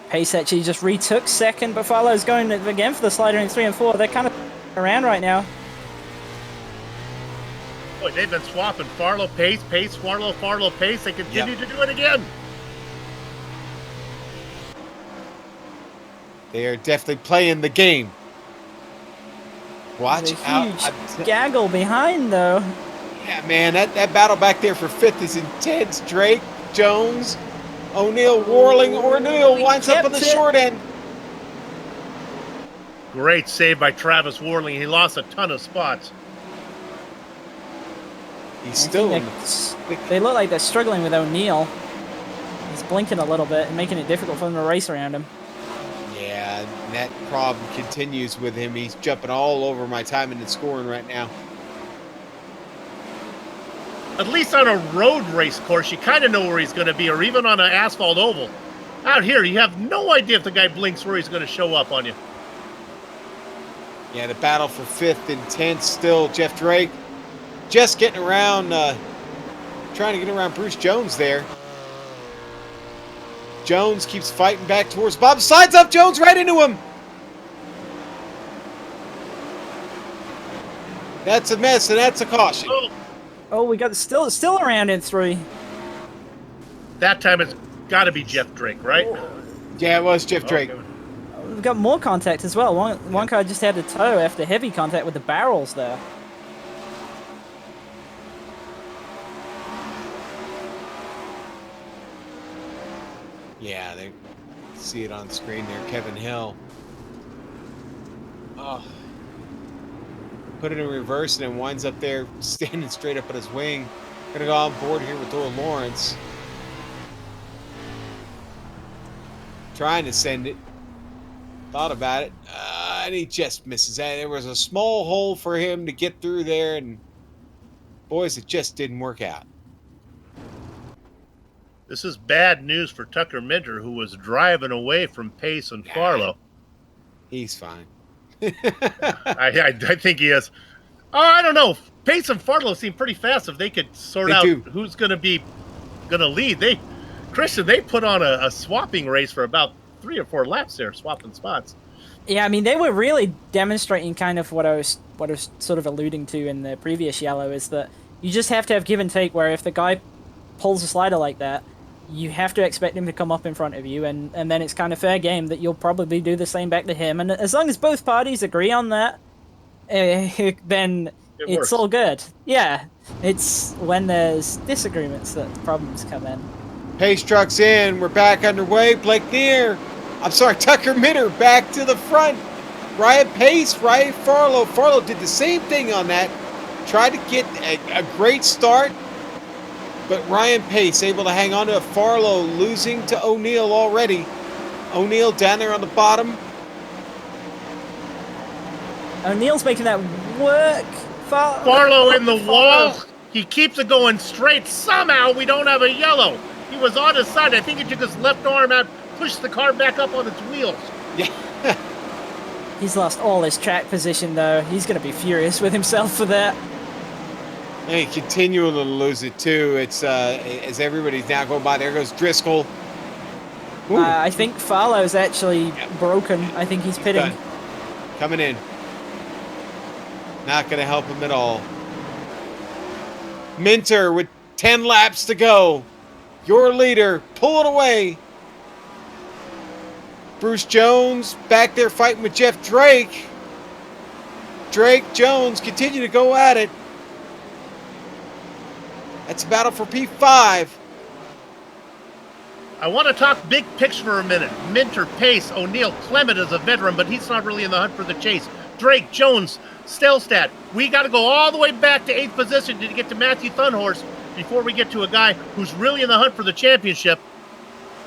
Pace actually just retook second, but Farlow's going again for the slider in 3 and 4. They're kind of around right now. Boy, they've been swapping Farlow, Pace, Farlow, Pace. They continue to do it again. They are definitely playing the game. Watch There's a out. huge gaggle behind, though. Yeah, man, that battle back there for 5th is intense. Drake, Jones, O'Neal whirling. O'Neal winds up on the kept it. short end. Great save by Travis Warling. He lost a ton of spots. He's still in They look like they're struggling with O'Neal. He's blinking a little bit and making it difficult for them to race around him. Yeah, and that problem continues with him. He's jumping all over my timing and scoring right now. At least on a road race course, you kind of know where he's going to be, or even on an asphalt oval. Out here, you have no idea if the guy blinks where he's going to show up on you. Yeah, the battle for 5th intense still. Jeff Drake just getting around, trying to get around Bruce Jones there. Jones keeps fighting back towards Bob. Slides up Jones right into him. That's a mess, and that's a caution. Oh, we got still around in 3. That time it's got to be Jeff Drake, right? Yeah, it was Jeff Drake. Okay. We've got more contact as well. One car just had to tow after heavy contact with the barrels there. Yeah, they see it on screen there. Kevin Hill. Oh. Put it in reverse and then winds up there standing straight up at his wing. Gonna go on board here with Doyle Lawrence. Trying to send it. Thought about it. And he just misses. There was a small hole for him to get through there, and boys, it just didn't work out. This is bad news for Tucker Minter, who was driving away from Pace and Farlow. He's fine. I think he is. Oh, I don't know. Pace and Farlow seem pretty fast if they could sort out who's going to lead. Christian, they put on a swapping race for about 3 or 4 laps there, swapping spots. Yeah, I mean, they were really demonstrating kind of what I was sort of alluding to in the previous yellow, is that you just have to have give and take, where if the guy pulls a slider like that, you have to expect him to come up in front of you, and then it's kind of fair game that you'll probably do the same back to him. And as long as both parties agree on that, then it's all good. Yeah, it's when there's disagreements that problems come in. Pace truck's in. We're back underway. Tucker Minter back to the front. Ryan Pace, Ryan Farlow. Farlow did the same thing on that. Tried to get a great start, but Ryan Pace able to hang on to it. Farlow losing to O'Neal already. O'Neal down there on the bottom. O'Neal's making that work. Farlow in the wall. He keeps it going straight. Somehow we don't have a yellow. He was on his side. I think he took his left arm out, pushed the car back up on its wheels. Yeah. He's lost all his track position, though. He's going to be furious with himself for that. And he continually lose it, too. It's as everybody's now going by. There goes Driscoll. I think Farlow's actually broken. I think he's pitting. Done. Coming in. Not going to help him at all. Minter with 10 laps to go. Your leader, pull it away. Bruce Jones back there fighting with Jeff Drake. Drake, Jones continue to go at it. That's a battle for P5. I want to talk big picture for a minute. Minter, Pace, O'Neal, Clement is a veteran, but he's not really in the hunt for the chase. Drake, Jones, Stelstad. We got to go all the way back to 8th position to get to Matthew Thunhorse before we get to a guy who's really in the hunt for the championship.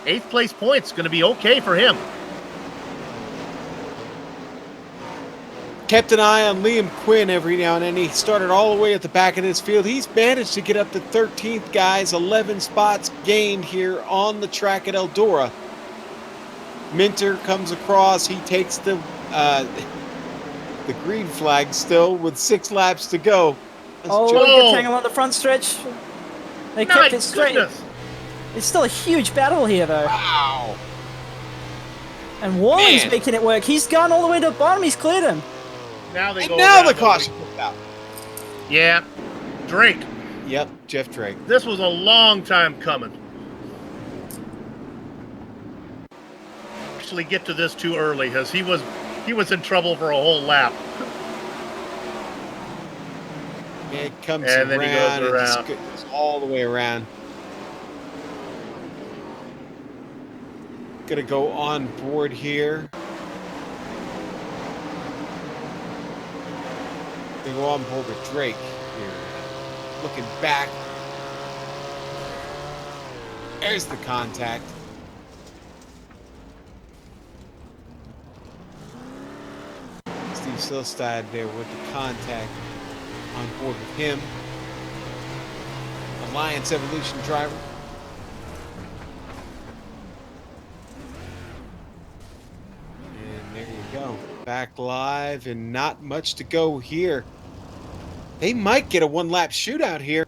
8th place points going to be okay for him. Kept an eye on Liam Quinn every now and then. He started all the way at the back of this field. He's managed to get up to 13th, guys. 11 spots gained here on the track at Eldora. Minter comes across. He takes the green flag still with 6 laps to go. Good tangle on the front stretch. They kept it straight. Goodness. It's still a huge battle here, though. Wow. And Walling's making it work. He's gone all the way to the bottom. He's cleared him. Now they And go now around the caution comes out. Yeah. Drake. Yep, Jeff Drake. This was a long time coming. Actually get to this too early, because he was in trouble for a whole lap. It comes And then he goes around and just around. goes all the way around. Gonna go on board here. Gonna go on board with Drake here. Looking back. There's the contact. Steve Silstad there with the contact on board with him. Alliance Evolution driver. And there you go. Back live and not much to go here. They might get a one-lap shootout here.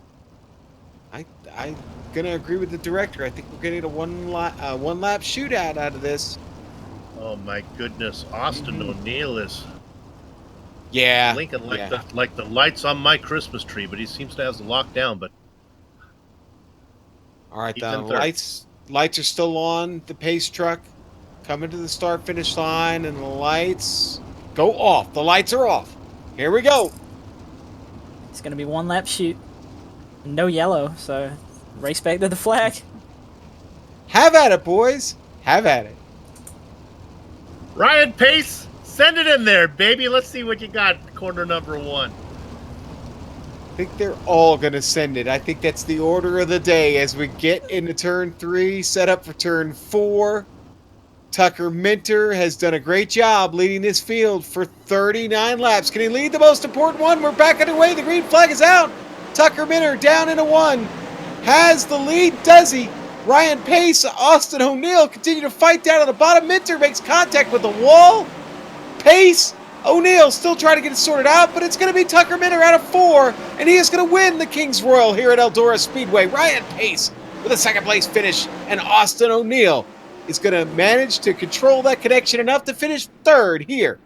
I'm gonna agree with the director. I think we're gonna get a one-lap shootout out of this. Oh my goodness, Austin O'Neill is Yeah. blinking like yeah. the lights on my Christmas tree, but he seems to have the lockdown. But All right, he's the in third. lights are still on the pace truck. Coming to the start finish line, and the lights go off. The lights are off. Here we go. It's going to be one lap shoot. No yellow, so race back to the flag. Have at it, boys. Have at it. Ryan Pace, send it in there, baby. Let's see what you got. Corner number 1. I think they're all going to send it. I think that's the order of the day as we get into turn 3, set up for turn 4. Tucker Minter has done a great job leading this field for 39 laps. Can he lead the most important one? We're back underway. The green flag is out. Tucker Minter down into 1. Has the lead, does he? Ryan Pace, Austin O'Neill continue to fight down at the bottom. Minter makes contact with the wall. Pace, O'Neill still trying to get it sorted out, but it's going to be Tucker Minter out of 4, and he is going to win the King's Royal here at Eldora Speedway. Ryan Pace with a second place finish, and Austin O'Neill is going to manage to control that connection enough to finish 3rd here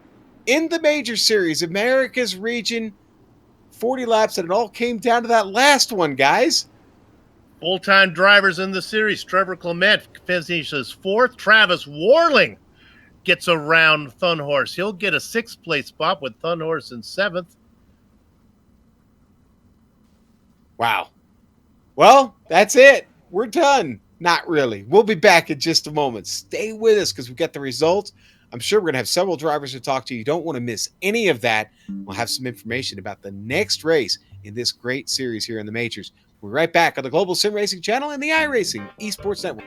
in the Major Series, America's region. 40 laps, and it all came down to that last one, guys. Full-time drivers in the series. Trevor Clement finishes 4th. Travis Warling gets around Thunhorse. He'll get a 6th place spot with Thunhorse in 7th. Wow. Well, that's it. We're done. Not really. We'll be back in just a moment. Stay with us because we've got the results. I'm sure we're going to have several drivers to talk to. You don't want to miss any of that. We'll have some information about the next race in this great series here in the Majors. We're right back on the Global Sim Racing Channel and the iRacing Esports Network.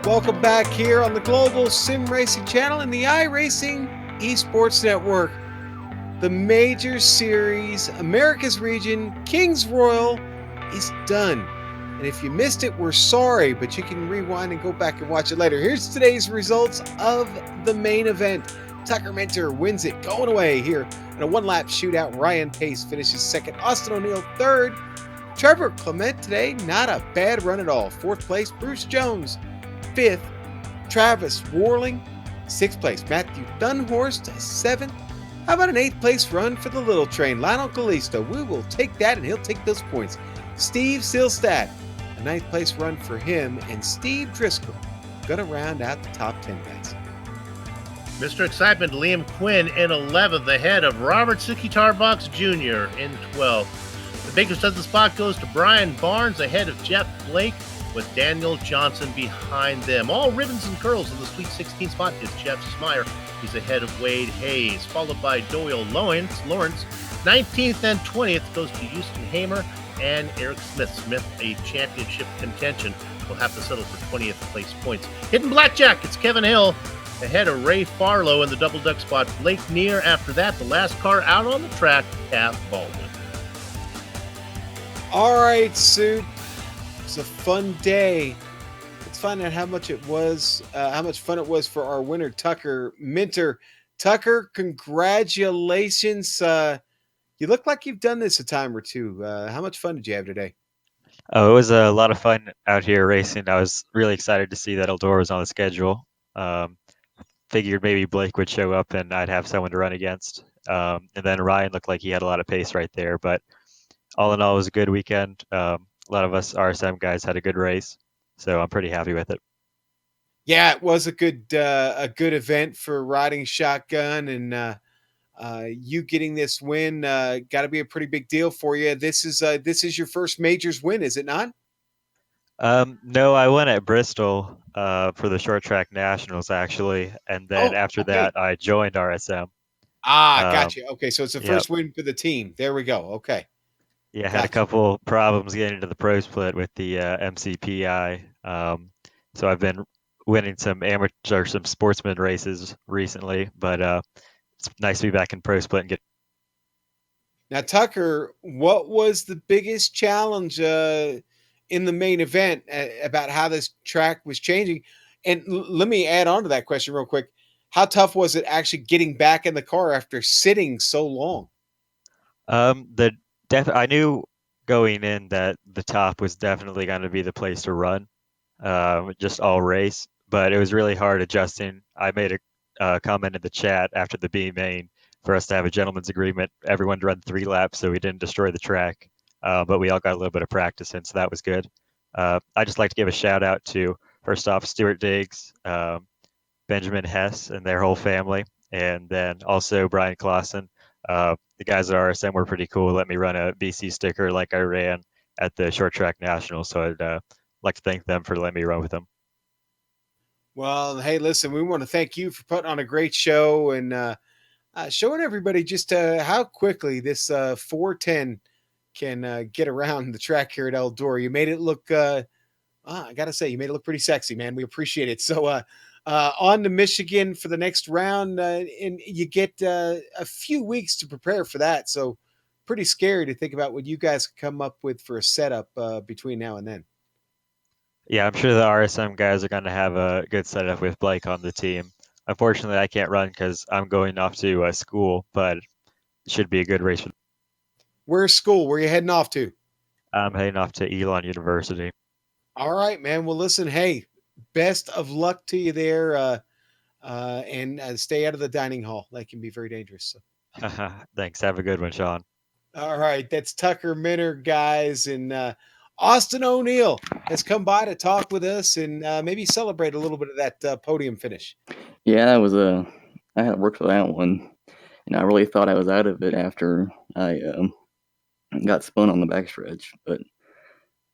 Welcome back here on the Global Sim Racing Channel and the iRacing Esports Network. The Major Series, America's Region, Kings Royal is done. And if you missed it, we're sorry, but you can rewind and go back and watch it later. Here's today's results of the main event. Tucker Minter wins it going away here in a one-lap shootout. Ryan Pace finishes second. Austin O'Neill third. Trevor Clement today, not a bad run at all. Fourth place, Bruce Jones. Fifth, Travis Warling. Sixth place, Matthew Dunhorst. Seventh. How about an eighth place run for the little train? Lionel Callisto. We will take that, and he'll take those points. Steve Silstad, a ninth place run for him. And Steve Driscoll going to round out the top 10 guys. Mr. Excitement, Liam Quinn in 11th, ahead of Robert Sukitarbox Jr. in 12th. The Baker's dozen spot goes to Brian Barnes, ahead of Jeff Blake, with Daniel Johnson behind them. All ribbons and curls in the Sweet 16 spot is Jeff Smyer. He's ahead of Wade Hayes, followed by Doyle Lawrence. 19th and 20th goes to Houston Hamer and Eric Smith. Smith, a championship contention, will have to settle for 20th place points. Hidden Blackjack, it's Kevin Hill, ahead of Ray Farlow in the double duck spot. Blake Neer after that. The last car out on the track, Kath Baldwin. All right, Sue. It's a fun day. Let's find out how much it was, how much fun it was for our winner, Tucker Minter. Tucker, congratulations. You look like you've done this a time or two. How much fun did you have today? Oh, it was a lot of fun out here racing. I was really excited to see that Eldora was on the schedule. Figured maybe Blake would show up and I'd have someone to run against. And then Ryan looked like he had a lot of pace right there. But all in all, it was a good weekend. A lot of us RSM guys had a good race, so I'm pretty happy with it. Yeah, it was a good event for riding shotgun, and you getting this win got to be a pretty big deal for you. This is your first majors win, is it not? No, I went at Bristol for the short track nationals actually, and then after that I joined RSM. Gotcha. Okay, so it's the Yep. first win for the team. There we go. Okay. Yeah, I had a couple problems getting into the pro split with the MCPI. So I've been winning some amateur, some sportsman races recently, but it's nice to be back in pro split and get. Now, Tucker, what was the biggest challenge in the main event about how this track was changing? And let me add on to that question real quick. How tough was it actually getting back in the car after sitting so long? I knew going in that the top was definitely going to be the place to run, just all race. But it was really hard adjusting. I made a comment in the chat after the B main for us to have a gentleman's agreement, everyone to run 3 laps so we didn't destroy the track. But we all got a little bit of practice in, so that was good. I just like to give a shout out to, first off, Stuart Diggs, Benjamin Hess and their whole family, and then also Brian Clausen. The guys at RSM were pretty cool. Let me run a BC sticker like I ran at the short track national. So I'd like to thank them for letting me run with them. Well, hey, listen, we want to thank you for putting on a great show and showing everybody just how quickly this 410 can get around the track here at Eldora. You made it look, I got to say, you made it look pretty sexy, man. We appreciate it. So on to Michigan for the next round, and you get a few weeks to prepare for that. So pretty scary to think about what you guys come up with for a setup between now and then. Yeah, I'm sure the RSM guys are going to have a good setup with Blake on the team. Unfortunately, I can't run because I'm going off to school, but it should be a good race. Where's school? Where are you heading off to? I'm heading off to Elon University. All right, man. Well, listen, hey, best of luck to you there, and stay out of the dining hall. That can be very dangerous. So. Thanks. Have a good one, Sean. All right, that's Tucker Minter, guys, and Austin O'Neill has come by to talk with us and maybe celebrate a little bit of that podium finish. Yeah, that was I had to work for that one, and I really thought I was out of it after I got spun on the backstretch, but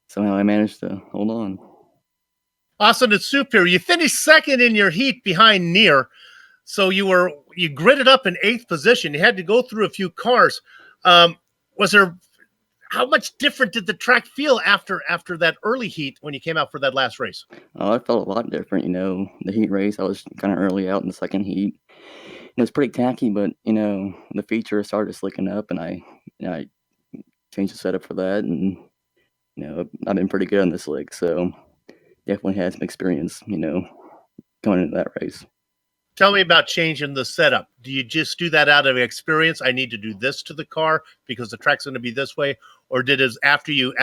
somehow I managed to hold on. Austin, it's Soup here. You finished second in your heat behind Neer, so you gridded up in 8th position. You had to go through a few cars. Was there? How much different did the track feel after that early heat when you came out for that last race? Oh, it felt a lot different. The heat race, I was kind of early out in the second heat. It was pretty tacky, but the feature started slicking up, and I changed the setup for that, and I've been pretty good on this slick, so definitely had some experience, going into that race. Tell me about changing the setup. Do you just do that out of experience? I need to do this to the car because the track's going to be this way, or did it after you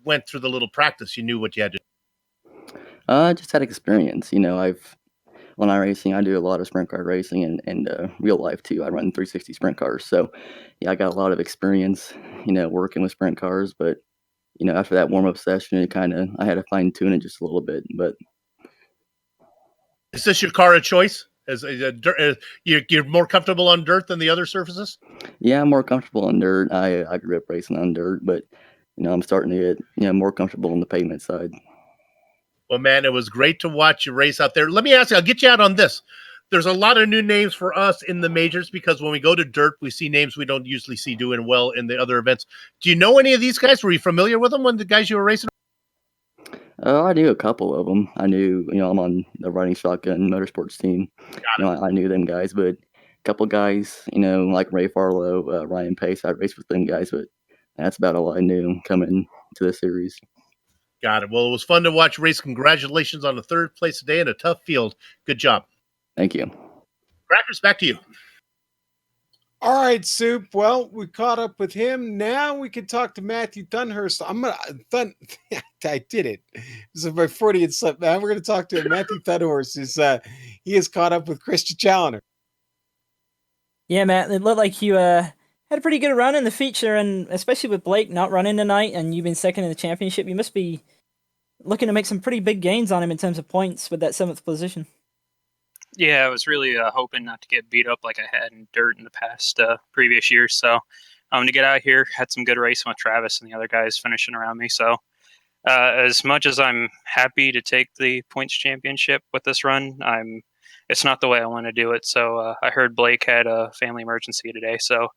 went through the little practice, you knew what you had to do? I just had experience. I've on iRacing, I do a lot of sprint car racing and real life too. I run 360 sprint cars, so yeah, I got a lot of experience, working with sprint cars. But after that warm up session, I had to fine tune it just a little bit. But Is this your car of choice? You're more comfortable on dirt than the other surfaces? yeah, I'm more comfortable on dirt. I grew up racing on dirt, but I'm starting to get more comfortable on the pavement side. Well, man, it was great to watch you race out there. Let me ask you, I'll get you out on this. There's a lot of new names for us in the majors because when we go to dirt, we see names we don't usually see doing well in the other events. Do you know any of these guys? Were you familiar with them when the guys you were racing? I knew a couple of them. I knew, I'm on the Riding Shotgun Motorsports team. I knew them guys, but a couple guys, like Ray Farlow, Ryan Pace, I raced with them guys, but that's about all I knew coming to the series. Got it. Well, it was fun to watch race. Congratulations on the third place today in a tough field. Good job. Thank you. Crackers, back to you. All right, Soup. Well, we caught up with him. Now we can talk to Matthew Dunhurst. I did it. This is my 40th slip, man. We're gonna talk to him. Matthew Dunhurst he is caught up with Christian Challoner. Yeah, Matt, it looked like you had a pretty good run in the feature, and especially with Blake not running tonight, and you've been second in the championship, you must be looking to make some pretty big gains on him in terms of points with that 7th position. Yeah, I was really hoping not to get beat up like I had in dirt in the past previous years. So to get out here, had some good racing with Travis and the other guys finishing around me. So as much as I'm happy to take the points championship with this run, it's not the way I want to do it. So I heard Blake had a family emergency today. So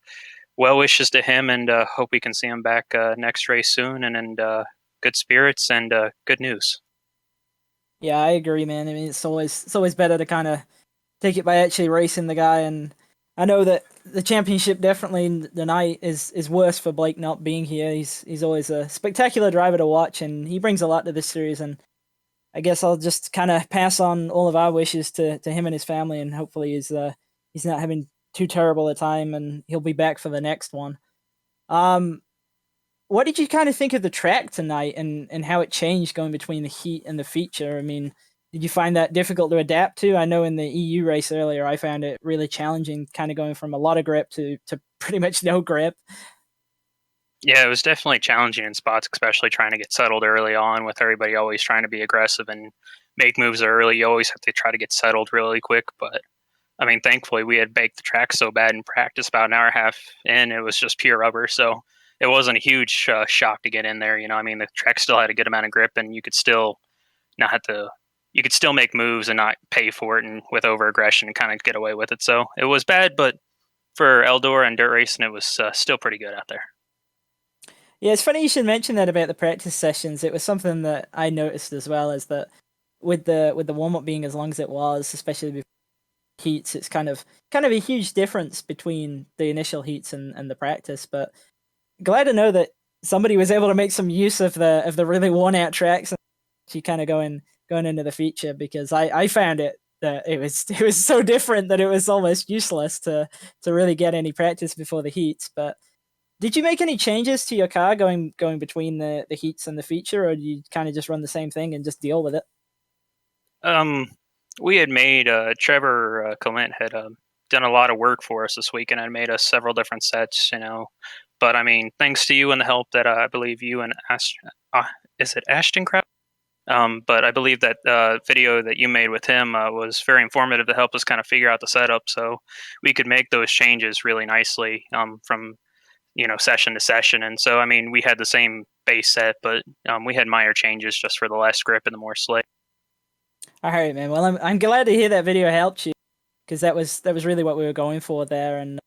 well wishes to him, and hope we can see him back next race soon, and good spirits and good news. Yeah, I agree, man. I mean, it's always better to kind of take it by actually racing the guy, and I know that the championship definitely tonight is worse for Blake not being here. He's always a spectacular driver to watch, and he brings a lot to this series. And I guess I'll just kind of pass on all of our wishes to him and his family, and hopefully he's not having too terrible a time, and he'll be back for the next one. What did you kind of think of the track tonight, and how it changed going between the heat and the feature? I mean, did you find that difficult to adapt to? I know in the EU race earlier, I found it really challenging, kind of going from a lot of grip to pretty much no grip. Yeah, it was definitely challenging in spots, especially trying to get settled early on with everybody always trying to be aggressive and make moves early. You always have to try to get settled really quick. But I mean, thankfully, we had baked the track so bad in practice about an hour and a half in, it was just pure rubber. So it wasn't a huge shock to get in there. I mean, the track still had a good amount of grip, and you could still not have to. You could still make moves and not pay for it, and with over aggression and kind of get away with it. So it was bad, but for Eldora and dirt racing, it was still pretty good out there. Yeah, it's funny you should mention that about the practice sessions. It was something that I noticed as well, is that with the warm up being as long as it was, especially before heats, it's kind of a huge difference between the initial heats and the practice. But glad to know that somebody was able to make some use of the really worn out tracks and actually kind of going into the feature, because I found it that it was so different that it was almost useless to really get any practice before the heats. But did you make any changes to your car going between the heats and the feature, or do you kind of just run the same thing and just deal with it? We had made Trevor Clement had done a lot of work for us this week and had made us several different sets, But I mean, thanks to you and the help that I believe you and is it Ashton Kraut? But I believe that video that you made with him was very informative to help us kind of figure out the setup, so we could make those changes really nicely from session to session. And so I mean, we had the same base set, but we had minor changes just for the less grip and the more slick. All right, man. Well, I'm glad to hear that video helped you, because that was really what we were going for there, and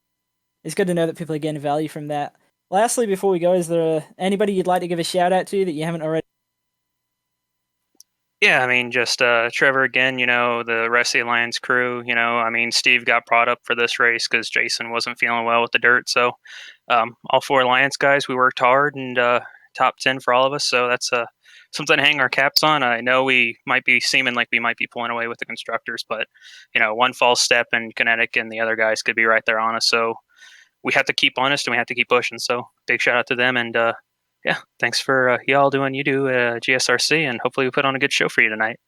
it's good to know that people are getting value from that. lastly, before we go, is there anybody you'd like to give a shout out to that you haven't already? Yeah, I mean, just Trevor again, the rest of the Alliance crew, I mean, Steve got brought up for this race because Jason wasn't feeling well with the dirt. So all 4 Alliance guys, we worked hard and top 10 for all of us. So that's something to hang our caps on. I know we might be seeming like we might be pulling away with the constructors, but, one false step and Kinetic and the other guys could be right there on us. So we have to keep honest and we have to keep pushing. So big shout out to them. And yeah, thanks for y'all doing you do at GSRC, and hopefully we put on a good show for you tonight.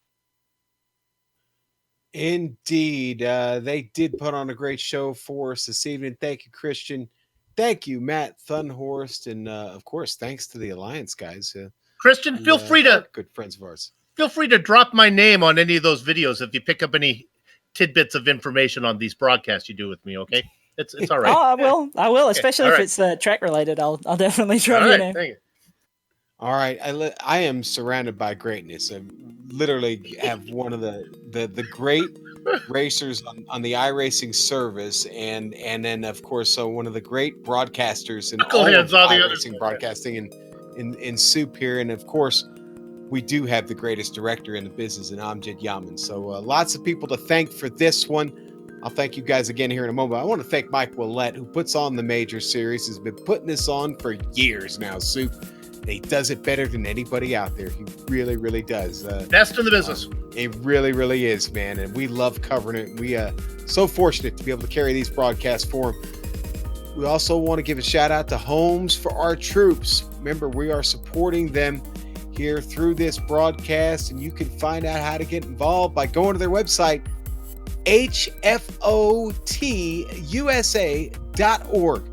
Indeed. They did put on a great show for us this evening. Thank you, Christian. Thank you, Matt Thunhorst. And of course, thanks to the Alliance guys. Christian, feel free to good friends of ours. Feel free to drop my name on any of those videos if you pick up any tidbits of information on these broadcasts you do with me. Okay, it's all right. Oh, I will, especially okay, if it's track related. I'll definitely drop all your right, name. thank you. All right, I am surrounded by greatness. I literally have one of the great racers on the iRacing service, and then of course one of the great broadcasters in all of iRacing broadcasting in Soup here, and of course we do have the greatest director in the business in Amjad Yaman. So lots of people to thank for this one. I'll thank you guys again here in a moment. I want to thank Mike Willett, who puts on the major series, has been putting this on for years now, Soup. He does it better than anybody out there. He really, really does. Best in the business. It really, really is, man. And we love covering it. We are so fortunate to be able to carry these broadcasts for him. We also want to give a shout out to Homes for Our Troops. Remember, we are supporting them here through this broadcast, and you can find out how to get involved by going to their website, hfotusa.org.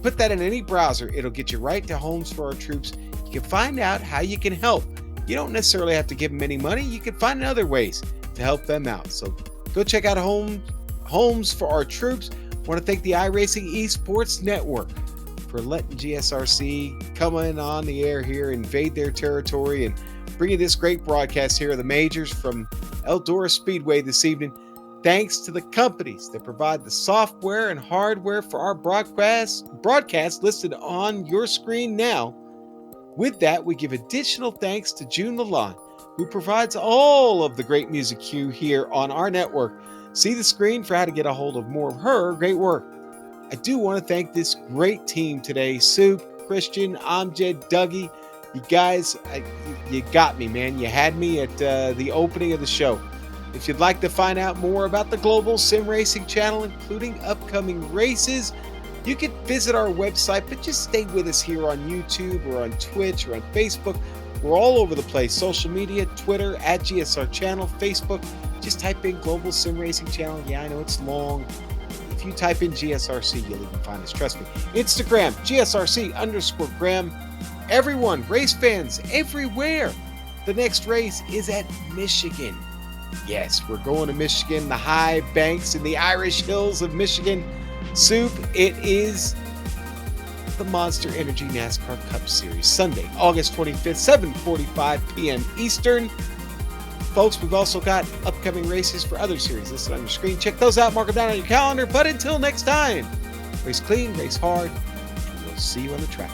Put that in any browser. It'll get you right to Homes for Our Troops. You can find out how you can help. You don't necessarily have to give them any money. You can find other ways to help them out. So go check out Homes for Our Troops. I want to thank the iRacing Esports Network for letting GSRC come in on the air here, invade their territory, and bringing this great broadcast here of the majors from Eldora Speedway this evening. Thanks to the companies that provide the software and hardware for our broadcast listed on your screen now. With that, we give additional thanks to June Lalonde, who provides all of the great music cue here on our network. See the screen for how to get a hold of more of her great work. I do want to thank this great team today, Soup, Christian, Amjad, Dougie. You guys, you got me, man. You had me at the opening of the show. If you'd like to find out more about the Global Sim Racing channel, including upcoming races, you can visit our website, but just stay with us here on YouTube or on Twitch or on Facebook. We're all over the place. Social media, Twitter, at GSR Channel, Facebook. Just type in Global Sim Racing Channel. Yeah, I know it's long. If you type in GSRC, you'll even find us. Trust me. Instagram, GSRC_Graham. Everyone, race fans everywhere. The next race is at Michigan. Yes, we're going to Michigan, the high banks and the Irish hills of Michigan. Soup, it is the Monster Energy NASCAR Cup Series, Sunday, August 25th, 7:45 p.m. Eastern. Folks, we've also got upcoming races for other series listed on your screen. Check those out, mark them down on your calendar. But until next time, race clean, race hard, and we'll see you on the track.